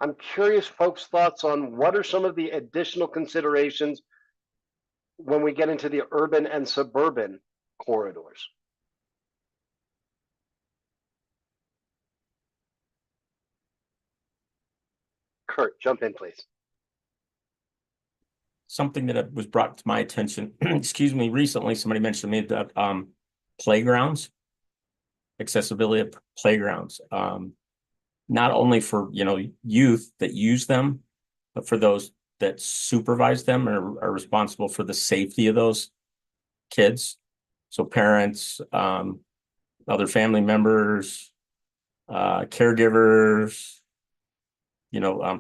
I'm curious folks' thoughts on what are some of the additional considerations when we get into the urban and suburban corridors. Kurt, jump in, please. Something that was brought to my attention, excuse me, recently, somebody mentioned to me that playgrounds, accessibility of playgrounds, not only for, youth that use them, but for those that supervise them or are responsible for the safety of those kids. So parents, other family members, caregivers,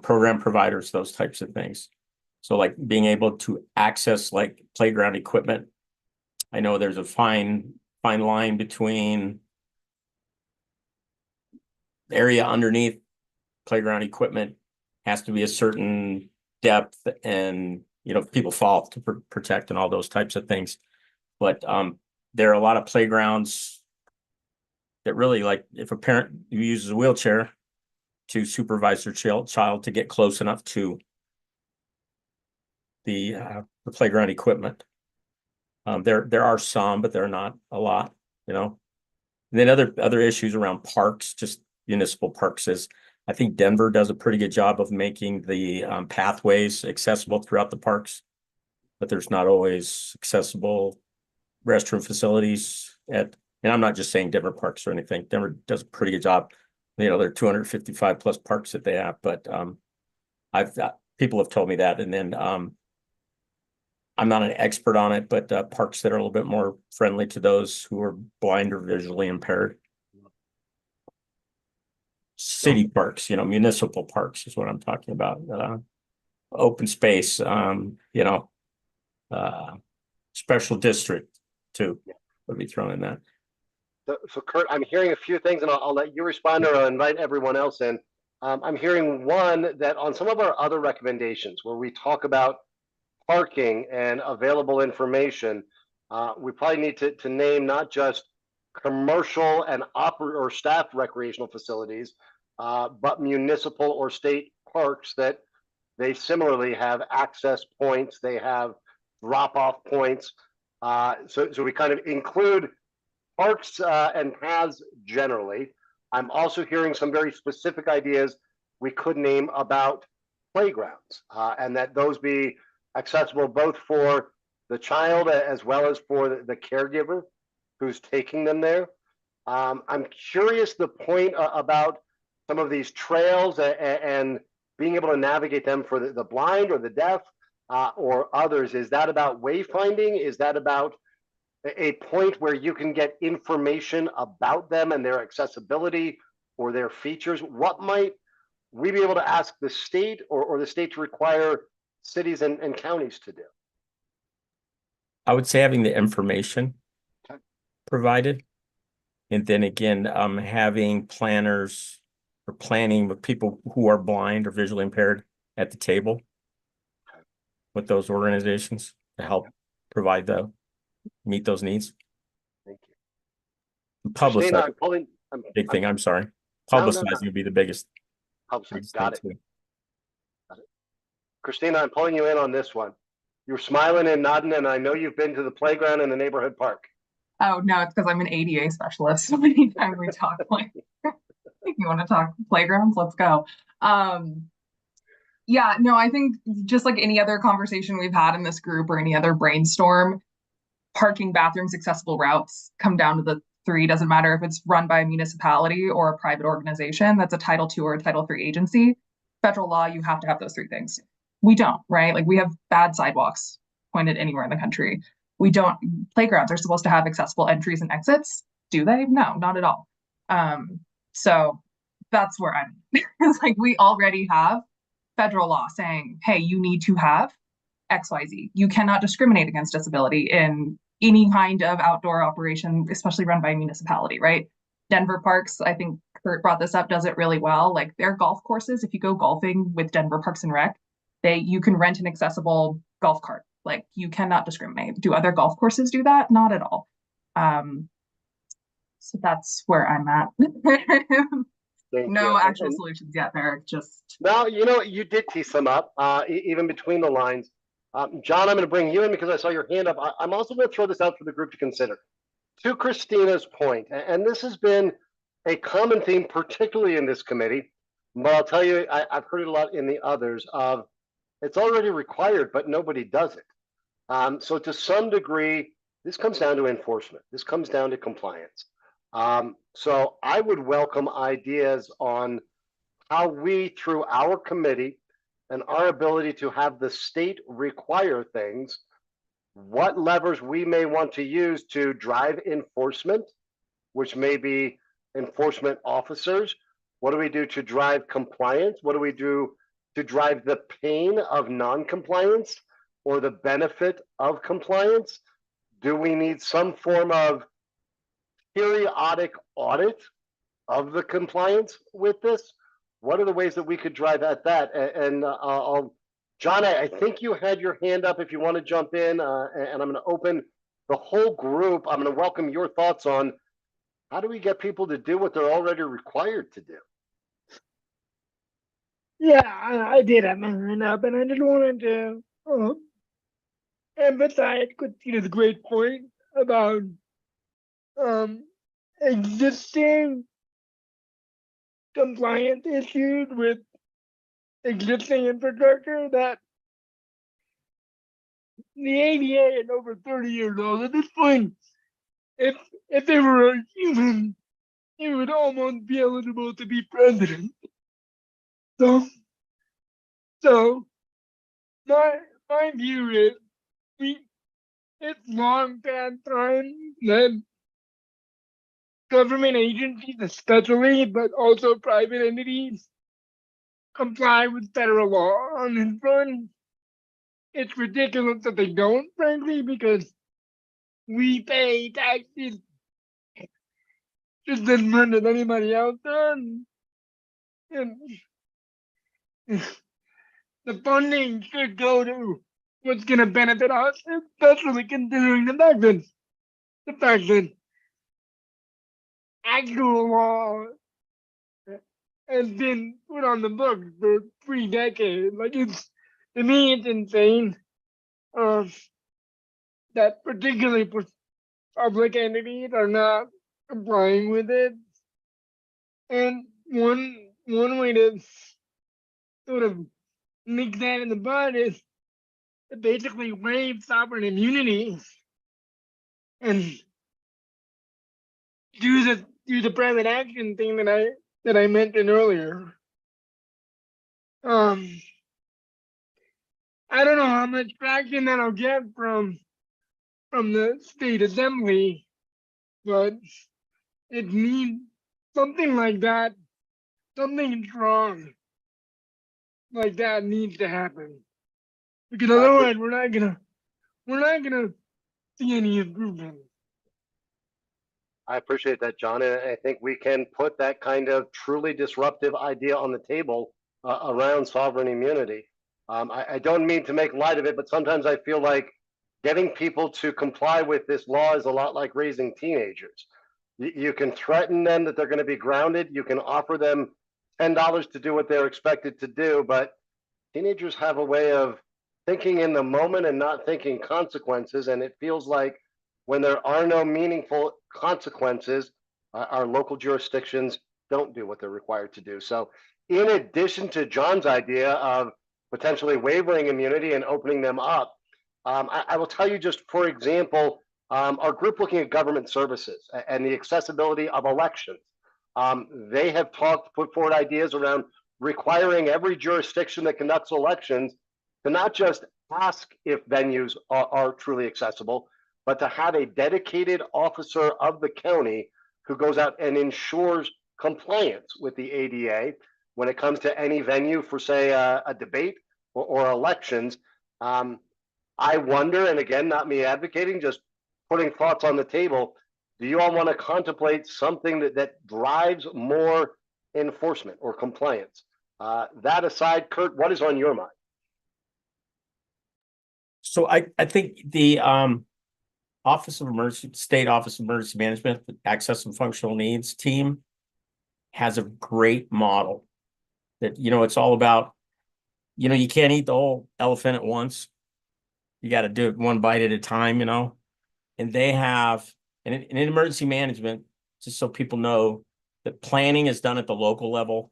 program providers, those types of things. So like being able to access like playground equipment. I know there's a fine line between the area underneath playground equipment has to be a certain depth, and people fall to protect and all those types of things. But there are a lot of playgrounds that really, like, if a parent uses a wheelchair to supervise their child to get close enough to the playground equipment. There are some, but they're not a lot, you know. And then other issues around parks, just municipal parks, is I think Denver does a pretty good job of making the pathways accessible throughout the parks, but there's not always accessible restroom facilities and I'm not just saying Denver parks or anything. Denver does a pretty good job. You know, there are 255 plus parks that they have, but people have told me that. And then I'm not an expert on it, but parks that are a little bit more friendly to those who are blind or visually impaired. City parks, you know, municipal parks is what I'm talking about. Open space, you know, special district too would be thrown in that. So Kurt, I'm hearing a few things, and I'll let you respond, or I'll invite everyone else in. I'm hearing one, that on some of our other recommendations where we talk about parking and available information, we probably need to name not just commercial and or staff recreational facilities, but municipal or state parks that they similarly have access points, they have drop-off points. So we kind of include parks and paths generally. I'm also hearing some very specific ideas we could name about playgrounds, and that those be accessible both for the child as well as for the caregiver who's taking them there. I'm curious the point about some of these trails and being able to navigate them for the blind or the deaf or others. Is that about wayfinding? Is that about a point where you can get information about them and their accessibility or their features? What might we be able to ask the state or the state to require cities and counties to do? I would say having the information provided, and then again, having planners or planning with people who are blind or visually impaired at the table with those organizations to help provide meet those needs. Thank you. Christina, Big thing. I'm sorry. No. Publicizing would be the biggest. Got it. Christina, I'm pulling you in on this one. You're smiling and nodding, and I know you've been to the playground in the neighborhood park. Oh, no, it's because I'm an ADA specialist. So anytime we talk, like, you want to talk playgrounds, let's go. Yeah, no, I think just like any other conversation we've had in this group or any other brainstorm, parking, bathrooms, accessible routes come down to the three. Doesn't matter if it's run by a municipality or a private organization that's a Title II or a Title III agency. Federal law, you have to have those three things. We don't, right? Like, we have bad sidewalks pointed anywhere in the country. We don't. Playgrounds are supposed to have accessible entries and exits. Do they? No, not at all. So that's where I'm. It's like, we already have federal law saying, hey, you need to have XYZ. You cannot discriminate against disability in any kind of outdoor operation, especially run by a municipality, right? Denver Parks, I think Kurt brought this up, does it really well. Like, their golf courses, if you go golfing with Denver Parks and Rec, you can rent an accessible golf cart. Like, you cannot discriminate. Do other golf courses do that? Not at all. So that's where I'm at. No actual solutions yet, Eric. Just no, you know, you did tee some up, even between the lines. John, I'm going to bring you in because I saw your hand up. I'm also going to throw this out for the group to consider. To Christina's point, and this has been a common theme, particularly in this committee, but I'll tell you, I've heard it a lot in the others, of it's already required, but nobody does it. So to some degree, this comes down to enforcement. This comes down to compliance. So I would welcome ideas on how we, through our committee and our ability to have the state require things, what levers we may want to use to drive enforcement, which may be enforcement officers. What do we do to drive compliance? What do we do to drive the pain of non-compliance or the benefit of compliance? Do we need some form of periodic audit of the compliance with this? What are the ways that we could drive at that? And John, I think you had your hand up if you want to jump in, and I'm going to open the whole group. I'm going to welcome your thoughts on How do we get people to do what they're already required to do? Yeah, I did have my hand up, and I just wanted to emphasize Christina's great point about um, existing compliance issues with existing infrastructure that the ADA is over 30 years old. At this point, if they were a human, he would almost be eligible to be president. So, so my view is it's long past time that government agencies, especially, but also private entities, comply with federal law on this front. It's ridiculous that they don't, frankly, because we pay taxes just as much as anybody else does. And the funding should go to what's going to benefit us, especially considering the fact that actual law has been put on the books for 3 decades. Like it's to me, it's insane that particularly public entities are not complying with it. And one way to sort of nip that in the bud is to basically waive sovereign immunity and do the private action thing that I mentioned earlier. I don't know how much traction that'll get from the state assembly, but it needs something like that, something strong like that needs to happen. Because otherwise we're not gonna see any improvement. I appreciate that, John. And I think we can put that kind of truly disruptive idea on the table around sovereign immunity. I don't mean to make light of it, but sometimes I feel like getting people to comply with this law is a lot like raising teenagers. You can threaten them that they're going to be grounded. You can offer them $10 to do what they're expected to do, but teenagers have a way of thinking in the moment and not thinking consequences. And it feels like when there are no meaningful consequences, our local jurisdictions don't do what they're required to do. So, in addition to John's idea of potentially waiving immunity and opening them up, I will tell you just, for example, our group looking at government services and the accessibility of elections. They have put forward ideas around requiring every jurisdiction that conducts elections to not just ask if venues are truly accessible, but to have a dedicated officer of the county who goes out and ensures compliance with the ADA when it comes to any venue for, say, a debate or elections. I wonder, and again, not me advocating, just putting thoughts on the table, do you all want to contemplate something that drives more enforcement or compliance? That aside, Kurt, what is on your mind? So I think the State Office of Emergency Management, the Access and Functional Needs team has a great model that, it's all about, you can't eat the whole elephant at once. You got to do it one bite at a time, and they have, and in emergency management, just so people know, that planning is done at the local level,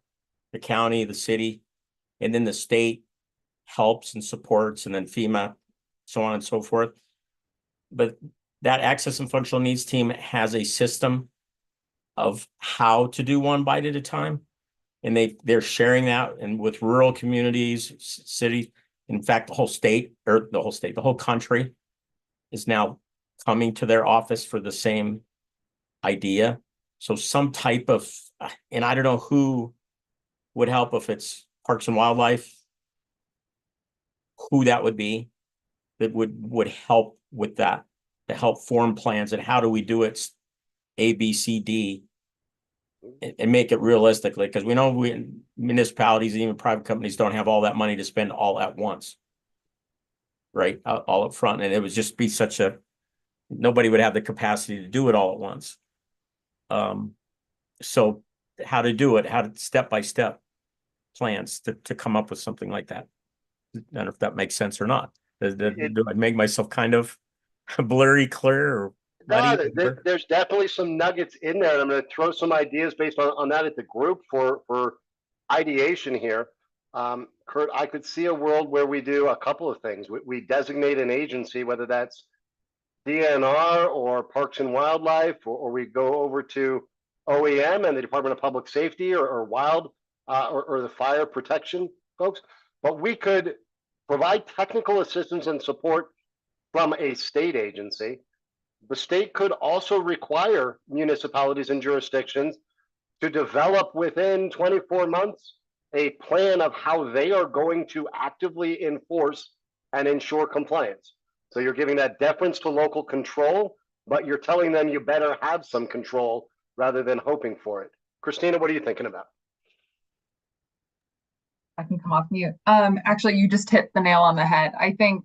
the county, the city, and then the state helps and supports, and then FEMA, so on and so forth. But that Access and Functional Needs team has a system of how to do one bite at a time. And they're sharing that and with rural communities, cities. In fact, the whole country is now coming to their office for the same idea. So some type of, and I don't know who would help, if it's Parks and Wildlife, who that would be that would help with that, to help form plans, and how do we do it A, B, C, D, and make it realistically, because we know municipalities and even private companies don't have all that money to spend all at once, right? All up front, and it would just be nobody would have the capacity to do it all at once. So how to do it, how to step-by-step plans to come up with something like that. I don't know if that makes sense or not. Do I make myself kind of blurry, clear, or No, muddy? there's definitely some nuggets in there, and I'm going to throw some ideas based on that at the group for ideation here. Kurt, I could see a world where we do a couple of things. We designate an agency, whether that's DNR or Parks and Wildlife, or we go over to OEM and the Department of Public Safety or or the fire protection folks. But we could provide technical assistance and support from a state agency. The state could also require municipalities and jurisdictions to develop within 24 months a plan of how they are going to actively enforce and ensure compliance. So you're giving that deference to local control, but you're telling them you better have some control rather than hoping for it. Christina, what are you thinking about? I can come off mute. Actually, you just hit the nail on the head. I think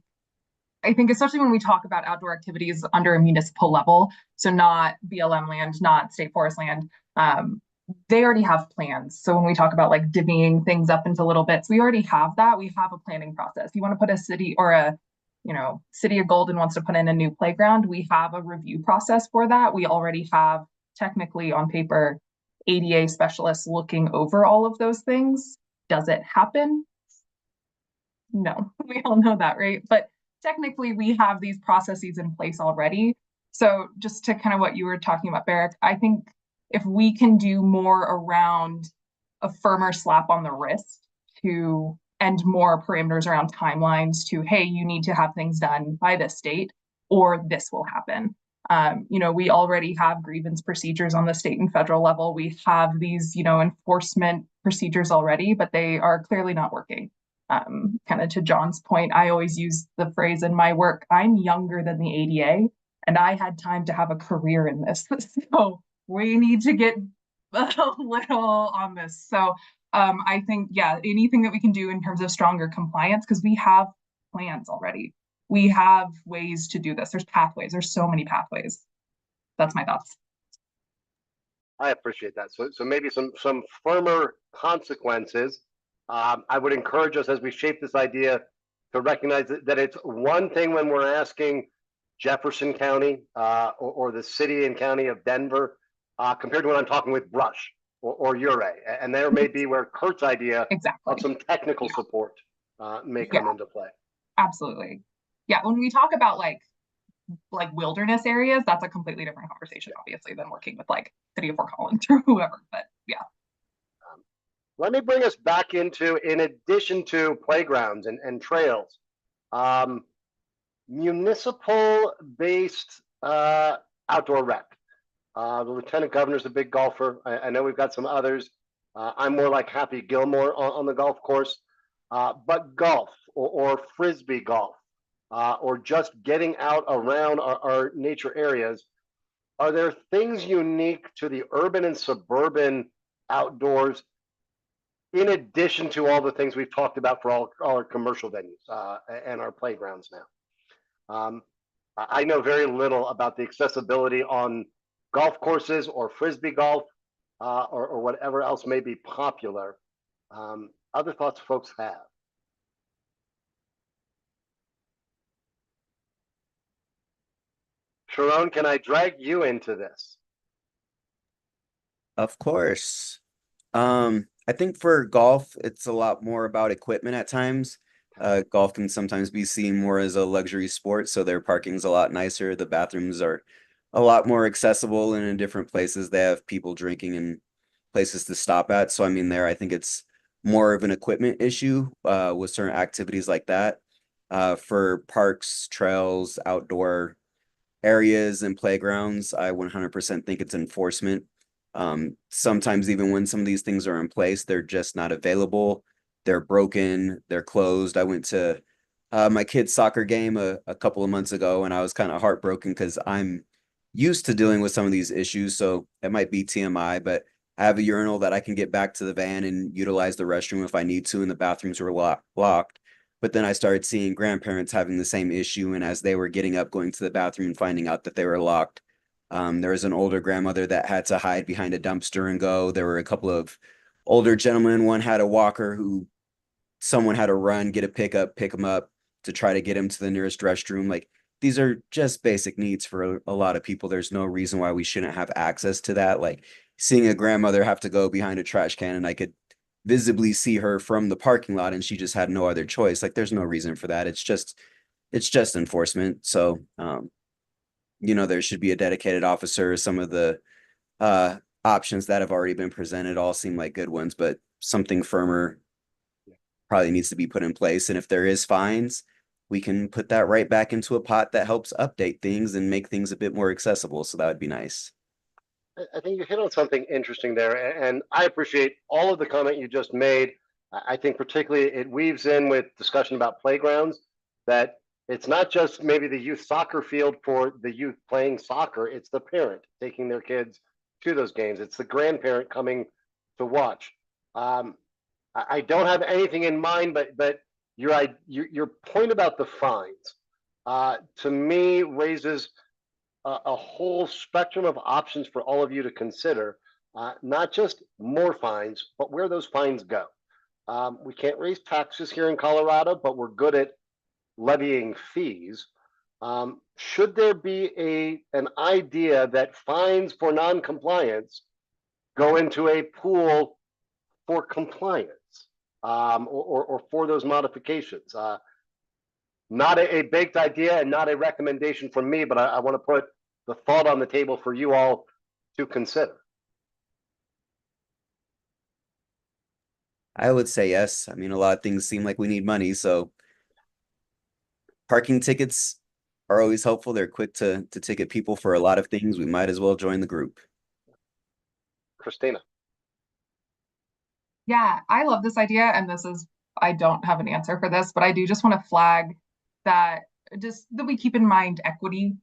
especially when we talk about outdoor activities under a municipal level, so not BLM land, not state forest land, they already have plans. So when we talk about like divvying things up into little bits, we already have that. We have a planning process. You want to put a city or City of Golden wants to put in a new playground, we have a review process for that. We already have technically on paper ADA specialists looking over all of those things. Does it happen? No, we all know that, right? But technically we have these processes in place already. So just to kind of what you were talking about, Barrick, I think if we can do more around a firmer slap on the wrist and more parameters around timelines to, hey, you need to have things done by this date or this will happen. We already have grievance procedures on the state and federal level. We have these, enforcement procedures already, but they are clearly not working. Kind of to John's point, I always use the phrase in my work, I'm younger than the ADA and I had time to have a career in this. So we need to get a little on this. So I think, anything that we can do in terms of stronger compliance, because we have plans already. We have ways to do this. There's pathways. There's so many pathways. That's my thoughts. I appreciate that. So maybe some firmer consequences. I would encourage us as we shape this idea to recognize that it's one thing when we're asking Jefferson County or the city and county of Denver compared to when I'm talking with Brush or Ure. And there may be where Kurt's idea of some technical support may come into play. Absolutely. Yeah, when we talk about like wilderness areas, that's a completely different conversation, obviously, than working with like City of Fort Collins or whoever. But yeah. Let me bring us back into, in addition to playgrounds and trails, municipal-based outdoor rec. The lieutenant governor's a big golfer. I know we've got some others. I'm more like Happy Gilmore on the golf course. But golf or frisbee golf, or just getting out around our nature areas, are there things unique to the urban and suburban outdoors in addition to all the things we've talked about for all our commercial venues and our playgrounds now? I know very little about the accessibility on golf courses or frisbee golf or whatever else may be popular. Other thoughts folks have? Sharon, can I drag you into this? Of course. I think for golf, it's a lot more about equipment at times. Golf can sometimes be seen more as a luxury sport, so their parking's a lot nicer. The bathrooms are a lot more accessible, and in different places they have people drinking and places to stop at. So I mean, I think it's more of an equipment issue with certain activities like that. For parks, trails, outdoor areas, and playgrounds, I 100% think it's enforcement. Sometimes even when some of these things are in place, they're just not available. They're broken, they're closed. I went to my kid's soccer game a couple of months ago, and I was kind of heartbroken because I'm used to dealing with some of these issues. So it might be TMI, but I have a urinal that I can get back to the van and utilize the restroom if I need to, and the bathrooms were locked. But then I started seeing grandparents having the same issue, and as they were getting up, going to the bathroom and finding out that they were locked, There was an older grandmother that had to hide behind a dumpster and go. There were a couple of older gentlemen. One had a walker who someone had to run, get a pickup, pick him up to try to get him to the nearest restroom. Like these are just basic needs for a lot of people. There's no reason why we shouldn't have access to that. Like seeing a grandmother have to go behind a trash can and I could visibly see her from the parking lot and she just had no other choice. Like there's no reason for that. It's just enforcement. So there should be a dedicated officer. Some of the options that have already been presented all seem like good ones, but something firmer probably needs to be put in place. And if there is fines, we can put that right back into a pot that helps update things and make things a bit more accessible. So that would be nice. I think you hit on something interesting there, and I appreciate all of the comment you just made. I think particularly it weaves in with discussion about playgrounds, that it's not just maybe the youth soccer field for the youth playing soccer, it's the parent taking their kids to those games. It's the grandparent coming to watch. I don't have anything in mind, but your point about the fines, to me, raises a whole spectrum of options for all of you to consider. Not just more fines, but where those fines go. We can't raise taxes here in Colorado, but we're good at levying fees. Should there be an idea that fines for non-compliance go into a pool for compliance, or for those modifications? Not a baked idea and not a recommendation from me, but I want to put the thought on the table for you all to consider. I would say yes. I mean, a lot of things seem like we need money, so parking tickets are always helpful. They're quick to ticket people for a lot of things. We might as well join the group. Christina. Yeah, I love this idea, and I don't have an answer for this, but I do just want to flag that we keep in mind equity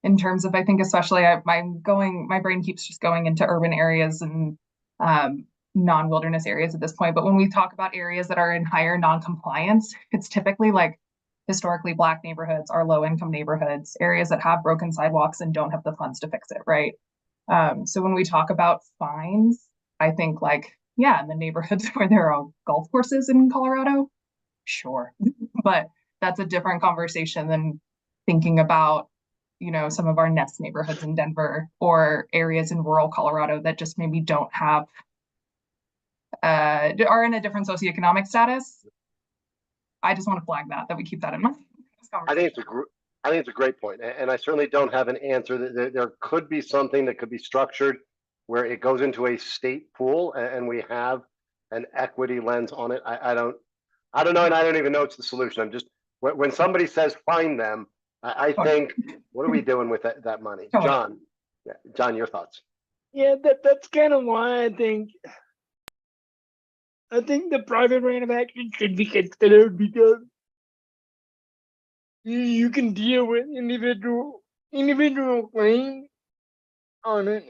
in terms of, I think especially my brain keeps just going into urban areas and non-wilderness areas at this point. But when we talk about areas that are in higher non-compliance, it's typically like historically Black neighborhoods or low-income neighborhoods, areas that have broken sidewalks and don't have the funds to fix it, right? So when we talk about fines, I think in the neighborhoods where there are golf courses in Colorado, sure. But that's a different conversation than thinking about, some of our nest neighborhoods in Denver or areas in rural Colorado that just maybe don't have, are in a different socioeconomic status. I just want to flag that we keep that in mind. I think it's a great point, and I certainly don't have an answer. There could be something that could be structured where it goes into a state pool and we have an equity lens on it. I don't know, and I don't even know it's the solution. I'm just, when somebody says find them, I think, what are we doing with that money? John, your thoughts? Yeah, that's kind of why I think the private right of action should be considered, because you can deal with individual claims on an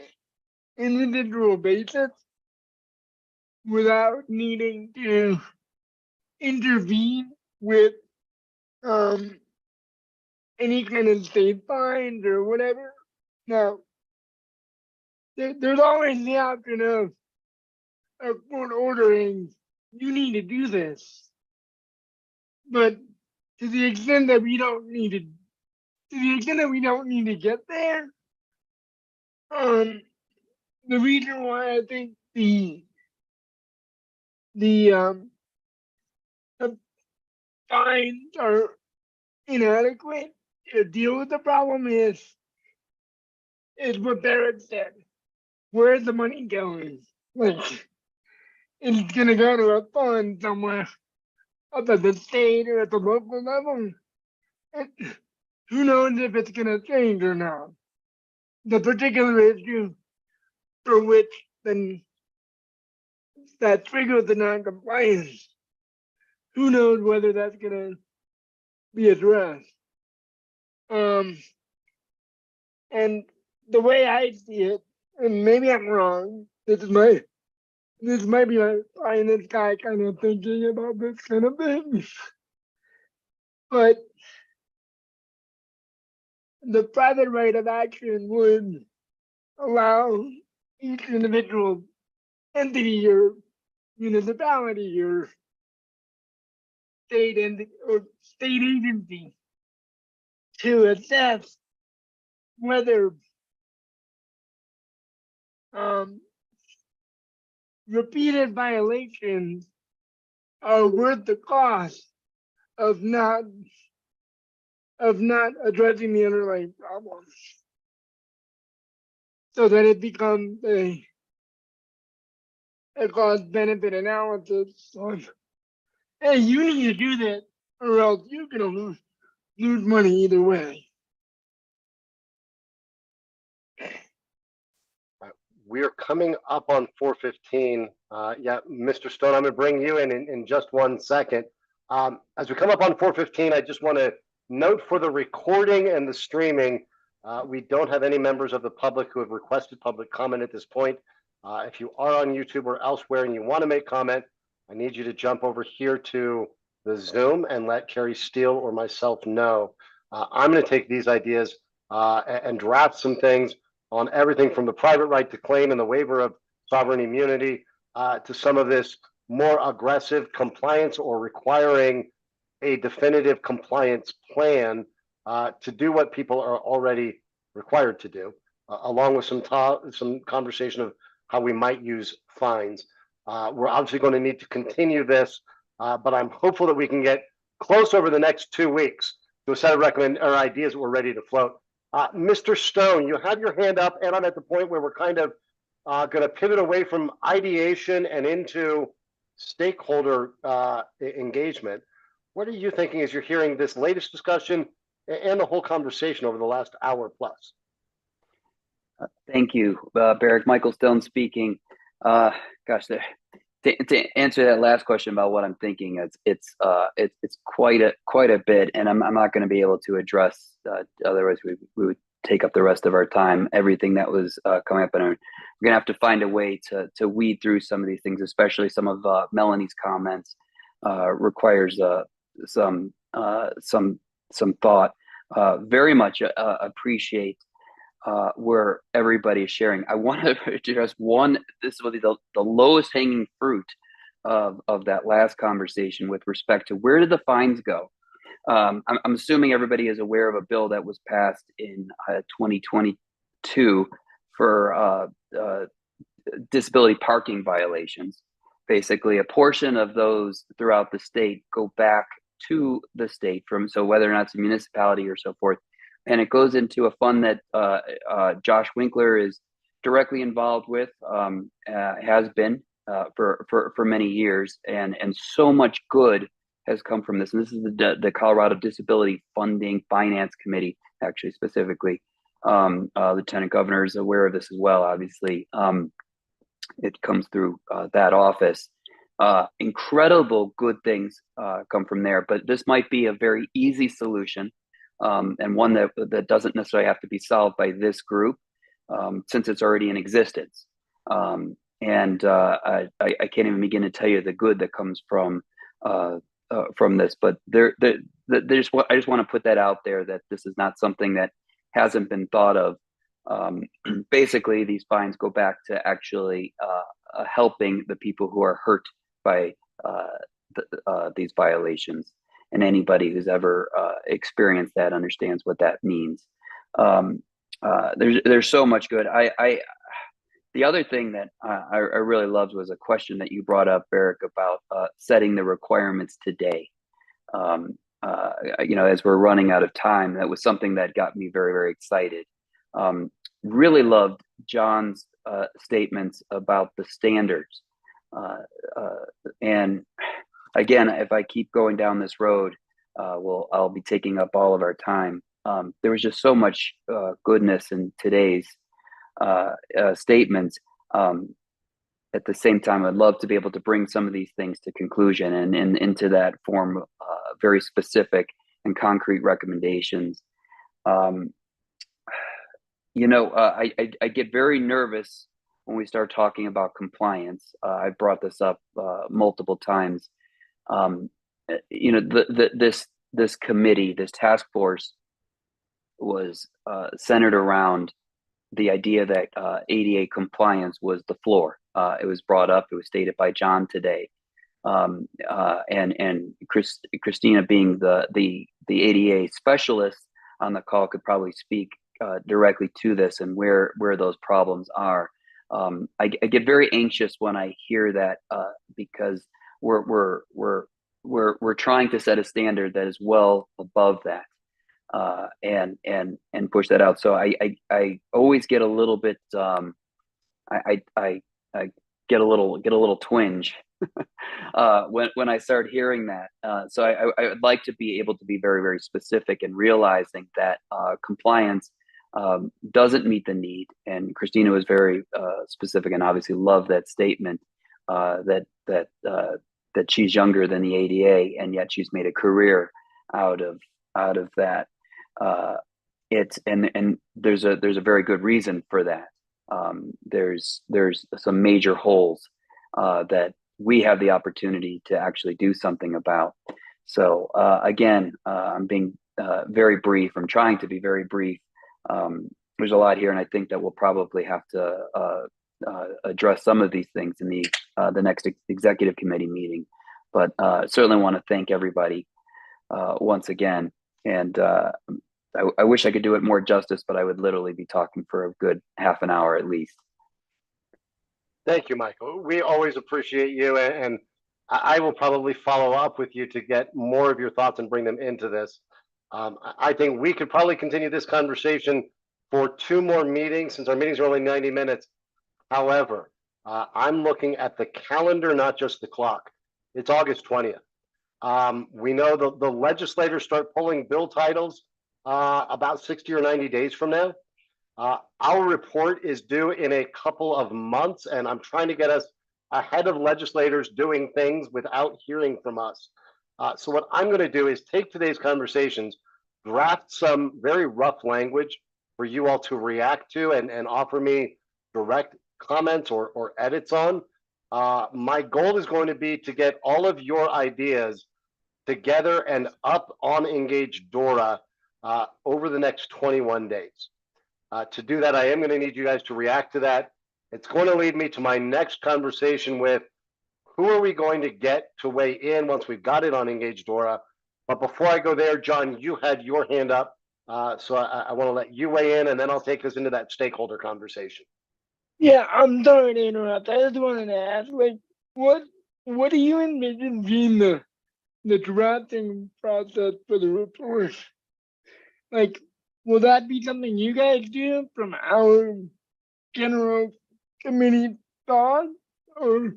individual basis without needing to intervene with any kind of state fines or whatever. Now, there's always the option of a court ordering, you need to do this. But to the extent that we don't need to get there, the reason why I think the fines are inadequate to deal with the problem is what Barrett said. Where's the money going? Like, it's gonna go to a fund somewhere up at the state or at the local level. And who knows if it's gonna change or not? The particular issue for which then that triggers the non-compliance, who knows whether that's gonna be addressed. And the way I see it, and maybe I'm wrong, this might be my pie in the sky kind of thinking about this kind of thing. But the private right of action would allow each individual entity or municipality or state agency to assess whether repeated violations are worth the cost of not addressing the underlying problem, so that it becomes a cost benefit analysis on, hey, you need to do that or else you're gonna lose money either way. We're coming up on 4:15. Yeah, Mr. Stone, I'm going to bring you in just 1 second. As we come up on 4:15, I just want to note for the recording and the streaming, we don't have any members of the public who have requested public comment at this point. If you are on YouTube or elsewhere and you want to make comment, I need you to jump over here to the Zoom and let Carrie Steele or myself know. I'm going to take these ideas and draft some things on everything from the private right to claim and the waiver of sovereign immunity to some of this more aggressive compliance or requiring a definitive compliance plan to do what people are already required to do, along with some conversation of how we might use fines. We're obviously going to need to continue this, but I'm hopeful that we can get close over the next 2 weeks to a set of ideas that we're ready to float. Mr. Stone, you have your hand up, and I'm at the point where we're kind of going to pivot away from ideation and into stakeholder engagement. What are you thinking as you're hearing this latest discussion and the whole conversation over the last hour plus? Thank you, Barrick. Michael Stone speaking. Gosh, to answer that last question about what I'm thinking, it's quite a bit, and I'm not going to be able to address. Otherwise, we would take up the rest of our time. Everything that was coming up, and we're going to have to find a way to weed through some of these things, especially some of Melanie's comments. Requires some thought. Very much appreciate where everybody is sharing. I want to address one. This will be the lowest hanging fruit of that last conversation with respect to where did the fines go. I'm assuming everybody is aware of a bill that was passed in 2022 for disability parking violations. Basically, a portion of those throughout the state go back to the state so whether or not it's a municipality or so forth. And it goes into a fund that Josh Winkler is directly involved with, has been for many years, and so much good has come from this. And this is the Colorado Disability Funding Finance Committee, actually specifically. Lieutenant Governor is aware of this as well. Obviously, it comes through that office. Incredible good things come from there, but this might be a very easy solution. And one that doesn't necessarily have to be solved by this group, since it's already in existence. I can't even begin to tell you the good that comes from this. But I just want to put that out there, that this is not something that hasn't been thought of. Basically, these fines go back to actually helping the people who are hurt by these violations. And anybody who's ever experienced that understands what that means. There's so much good. The other thing that I really loved was a question that you brought up, Barrick, about setting the requirements today. As we're running out of time, that was something that got me very, very excited. Really loved John's statements about the standards. And again, if I keep going down this road, I'll be taking up all of our time. There was just so much goodness in today's statements. At the same time, I'd love to be able to bring some of these things to conclusion and into that form, very specific and concrete recommendations. I get very nervous when we start talking about compliance. I brought this up multiple times. This committee, this task force, was centered around the idea that ADA compliance was the floor. It was brought up. It was stated by John today, and Christina, being the ADA specialist on the call, could probably speak directly to this and where those problems are. I get very anxious when I hear that because we're trying to set a standard that is well above that. And push that out. So I always get a little bit I get a little twinge when I start hearing that. So I would like to be able to be very, very specific and realizing that compliance doesn't meet the need. And Christina was very specific, and obviously loved that statement that she's younger than the ADA, and yet she's made a career out of that. It's and there's a very good reason for that. There's some major holes that we have the opportunity to actually do something about. So again, I'm being very brief. I'm trying to be very brief. There's a lot here, and I think that we'll probably have to address some of these things in the next executive committee meeting. But certainly want to thank everybody once again. And I wish I could do it more justice, but I would literally be talking for a good half an hour at least. Thank you, Michael. We always appreciate you, and I will probably follow up with you to get more of your thoughts and bring them into this. I think we could probably continue this conversation for 2 more meetings, since our meetings are only 90 minutes. However, I'm looking at the calendar, not just the clock. It's August 20th. We know the legislators start pulling bill titles about 60 or 90 days from now. Our report is due in a couple of months, and I'm trying to get us ahead of legislators doing things without hearing from us. So what I'm going to do is take today's conversations, draft some very rough language for you all to react to and offer me direct comments or edits on. My goal is going to be to get all of your ideas together and up on Engage Dora over the next 21 days. To do that, I am going to need you guys to react to that. It's going to lead me to my next conversation with who are we going to get to weigh in once we've got it on Engage Dora. But before I go there, John, you had your hand up. So I want to let you weigh in, and then I'll take us into that stakeholder conversation. Yeah, I'm sorry to interrupt. I just wanted to ask, like, what do you envision being the drafting process for the report? Like, will that be something you guys do from our general committee thoughts, or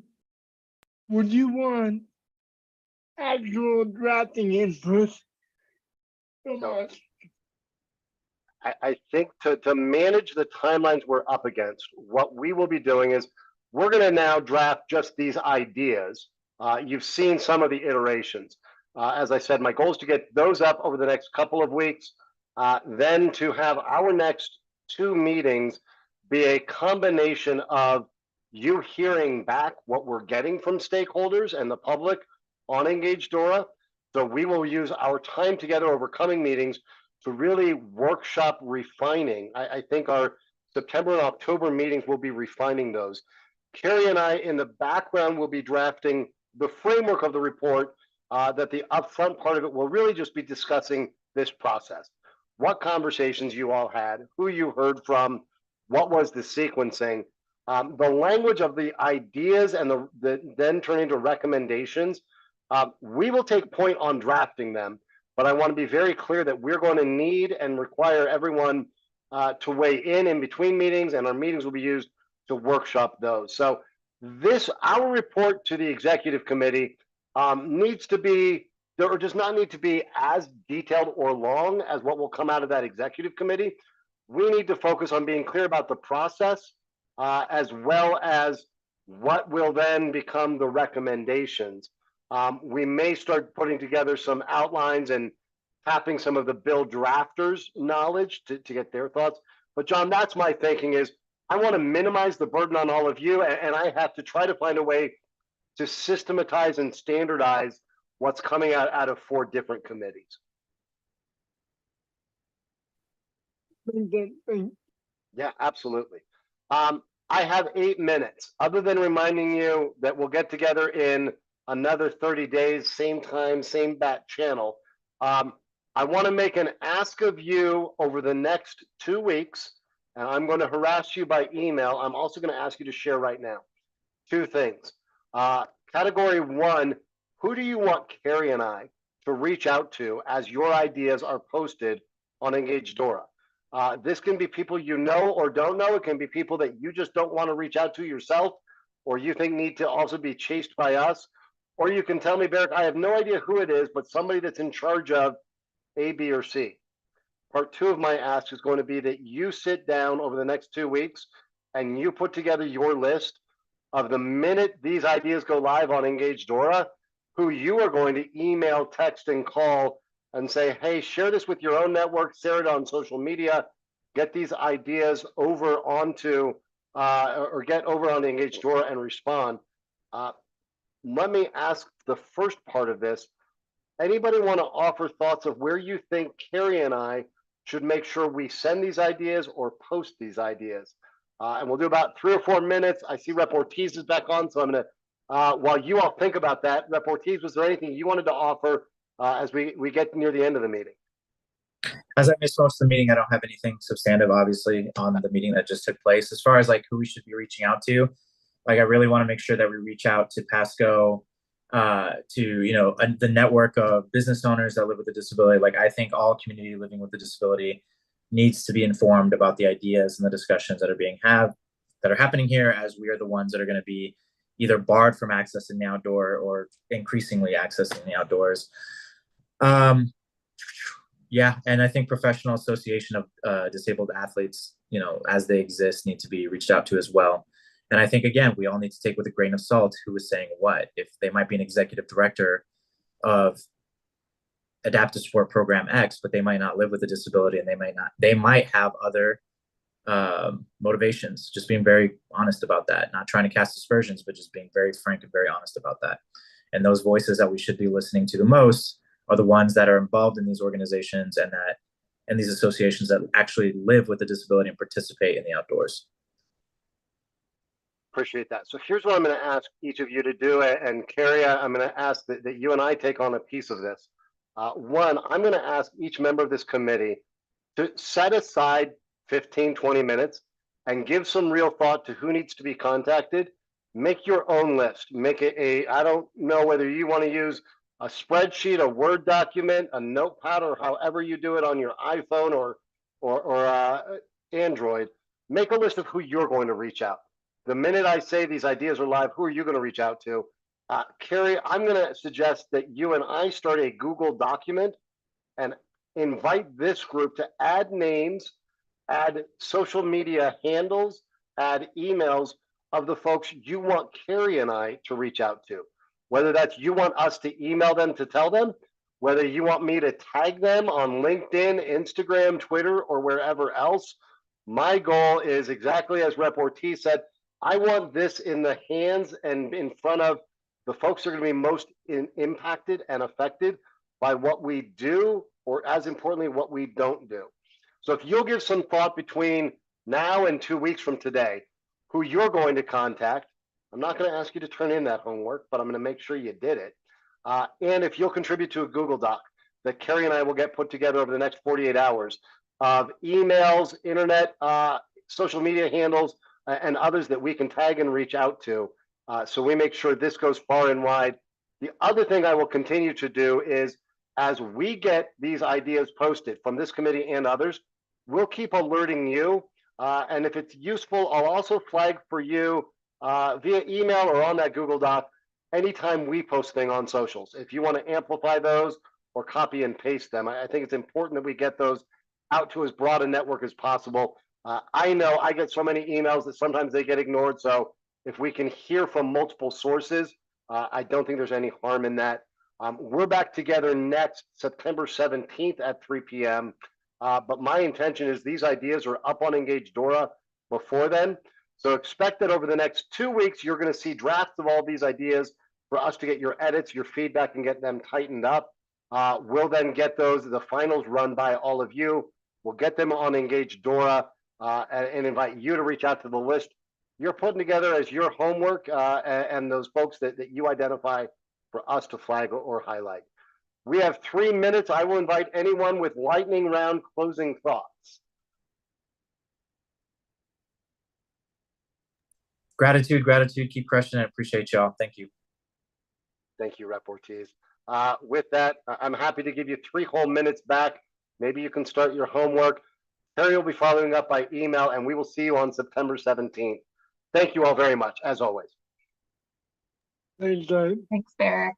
would you want actual drafting input from us? I think to manage the timelines we're up against, what we will be doing is we're going to now draft just these ideas. You've seen some of the iterations. As I said, my goal is to get those up over the next couple of weeks, then to have our next 2 meetings be a combination of you hearing back what we're getting from stakeholders and the public on Engage Dora. So we will use our time together over coming meetings to really workshop refining. I think our September and October meetings will be refining those. Carrie and I in the background will be drafting the framework of the report, that the upfront part of it will really just be discussing this process. What conversations you all had, who you heard from, what was the sequencing, the language of the ideas and the then turn into recommendations. We will take point on drafting them, but I want to be very clear that we're going to need and require everyone to weigh in between meetings, and our meetings will be used to workshop those. So our report to the executive committee needs to be, or does not need to be as detailed or long as what will come out of that executive committee. We need to focus on being clear about the process, as well as what will then become the recommendations. We may start putting together some outlines and tapping some of the bill drafters' knowledge to get their thoughts. But John, that's my thinking is I want to minimize the burden on all of you, and I have to try to find a way to systematize and standardize what's coming out of 4 different committees. Yeah, absolutely. I have 8 minutes, other than reminding you that we'll get together in another 30 days, same time, same bat channel. Um, I want to make an ask of you over the next 2 weeks, and I'm going to harass you by email. I'm also going to ask you to share right now. Two things. Uh, Category one, who do you want Carrie and I to reach out to as your ideas are posted on Engage Dora? This can be people you know or don't know. It can be people that you just don't want to reach out to yourself, or you think need to also be chased by us. Or you can tell me, Barrett, I have no idea who it is, but somebody that's in charge of A, B, or C. Part two of my ask is going to be that you sit down over the next 2 weeks and you put together your list of the minute these ideas go live on Engage Dora, who you are going to email, text, and call and say, hey, share this with your own network, share it on social media, get these ideas over onto, or get over on Engage Dora and respond. Let me ask the first part of this. Anybody want to offer thoughts of where you think Carrie and I should make sure we send these ideas or post these ideas? And we'll do about 3 or 4 minutes. I see Rep Ortiz is back on, so I'm going to, while you all think about that, Rep Ortiz, was there anything you wanted to offer as we get near the end of the meeting? As I missed most of the meeting, I don't have anything substantive, obviously, on the meeting that just took place. As far as like who we should be reaching out to, like I really want to make sure that we reach out to Pasco, to the network of business owners that live with a disability. Like I think all community living with a disability needs to be informed about the ideas and the discussions that are happening here, as we are the ones that are going to be either barred from accessing the outdoor or increasingly accessing the outdoors. Yeah, and I think professional association of disabled athletes, as they exist, need to be reached out to as well. And I think, again, we all need to take with a grain of salt who is saying what. If they might be an executive director of adaptive sport program X, but they might not live with a disability, and they might have other motivations. Just being very honest about that, not trying to cast aspersions, but just being very frank and very honest about that. And those voices that we should be listening to the most are the ones that are involved in these organizations and these associations that actually live with a disability and participate in the outdoors. Appreciate that. So here's what I'm going to ask each of you to do. And Carrie, I'm going to ask that you and I take on a piece of this. One, I'm going to ask each member of this committee to set aside 15, 20 minutes and give some real thought to who needs to be contacted. Make your own list. Make it I don't know whether you want to use a spreadsheet, a Word document, a notepad, or however you do it on your iPhone or Android. Make a list of who you're going to reach out. The minute I say these ideas are live, who are you going to reach out to? Carrie, I'm going to suggest that you and I start a Google document and invite this group to add names, add social media handles, add emails of the folks you want Carrie and I to reach out to. Whether that's you want us to email them to tell them, whether you want me to tag them on LinkedIn, Instagram, Twitter, or wherever else. My goal is exactly as Rep Ortiz said, I want this in the hands and in front of the folks that are going to be most impacted and affected by what we do, or as importantly, what we don't do. So if you'll give some thought between now and 2 weeks from today, who you're going to contact, I'm not going to ask you to turn in that homework, but I'm going to make sure you did it. And if you'll contribute to a Google Doc that Carrie and I will get put together over the next 48 hours of emails, internet, social media handles, and others that we can tag and reach out to. So we make sure this goes far and wide. The other thing I will continue to do is, as we get these ideas posted from this committee and others, we'll keep alerting you. And if it's useful, I'll also flag for you via email or on that Google Doc anytime we post things on socials. If you want to amplify those or copy and paste them, I think it's important that we get those out to as broad a network as possible. I know I get so many emails that sometimes they get ignored. So if we can hear from multiple sources, I don't think there's any harm in that. We're back together next September 17th at 3 p.m. But my intention is these ideas are up on Engage Dora before then. So expect that over the next 2 weeks, you're going to see drafts of all these ideas for us to get your edits, your feedback, and get them tightened up. We'll then get the finals run by all of you. We'll get them on Engage Dora. and invite you to reach out to the list you're putting together as your homework, and those folks that you identify for us to flag or highlight. We have 3 minutes. I will invite anyone with lightning round closing thoughts. Gratitude, keep crushing it. Appreciate y'all. Thank you. Thank you, Rep Ortiz. With that, I'm happy to give you 3 whole minutes back. Maybe you can start your homework. Terry will be following up by email, and we will see you on September 17th. Thank you all very much, as always. Thanks, Thanks, Derek.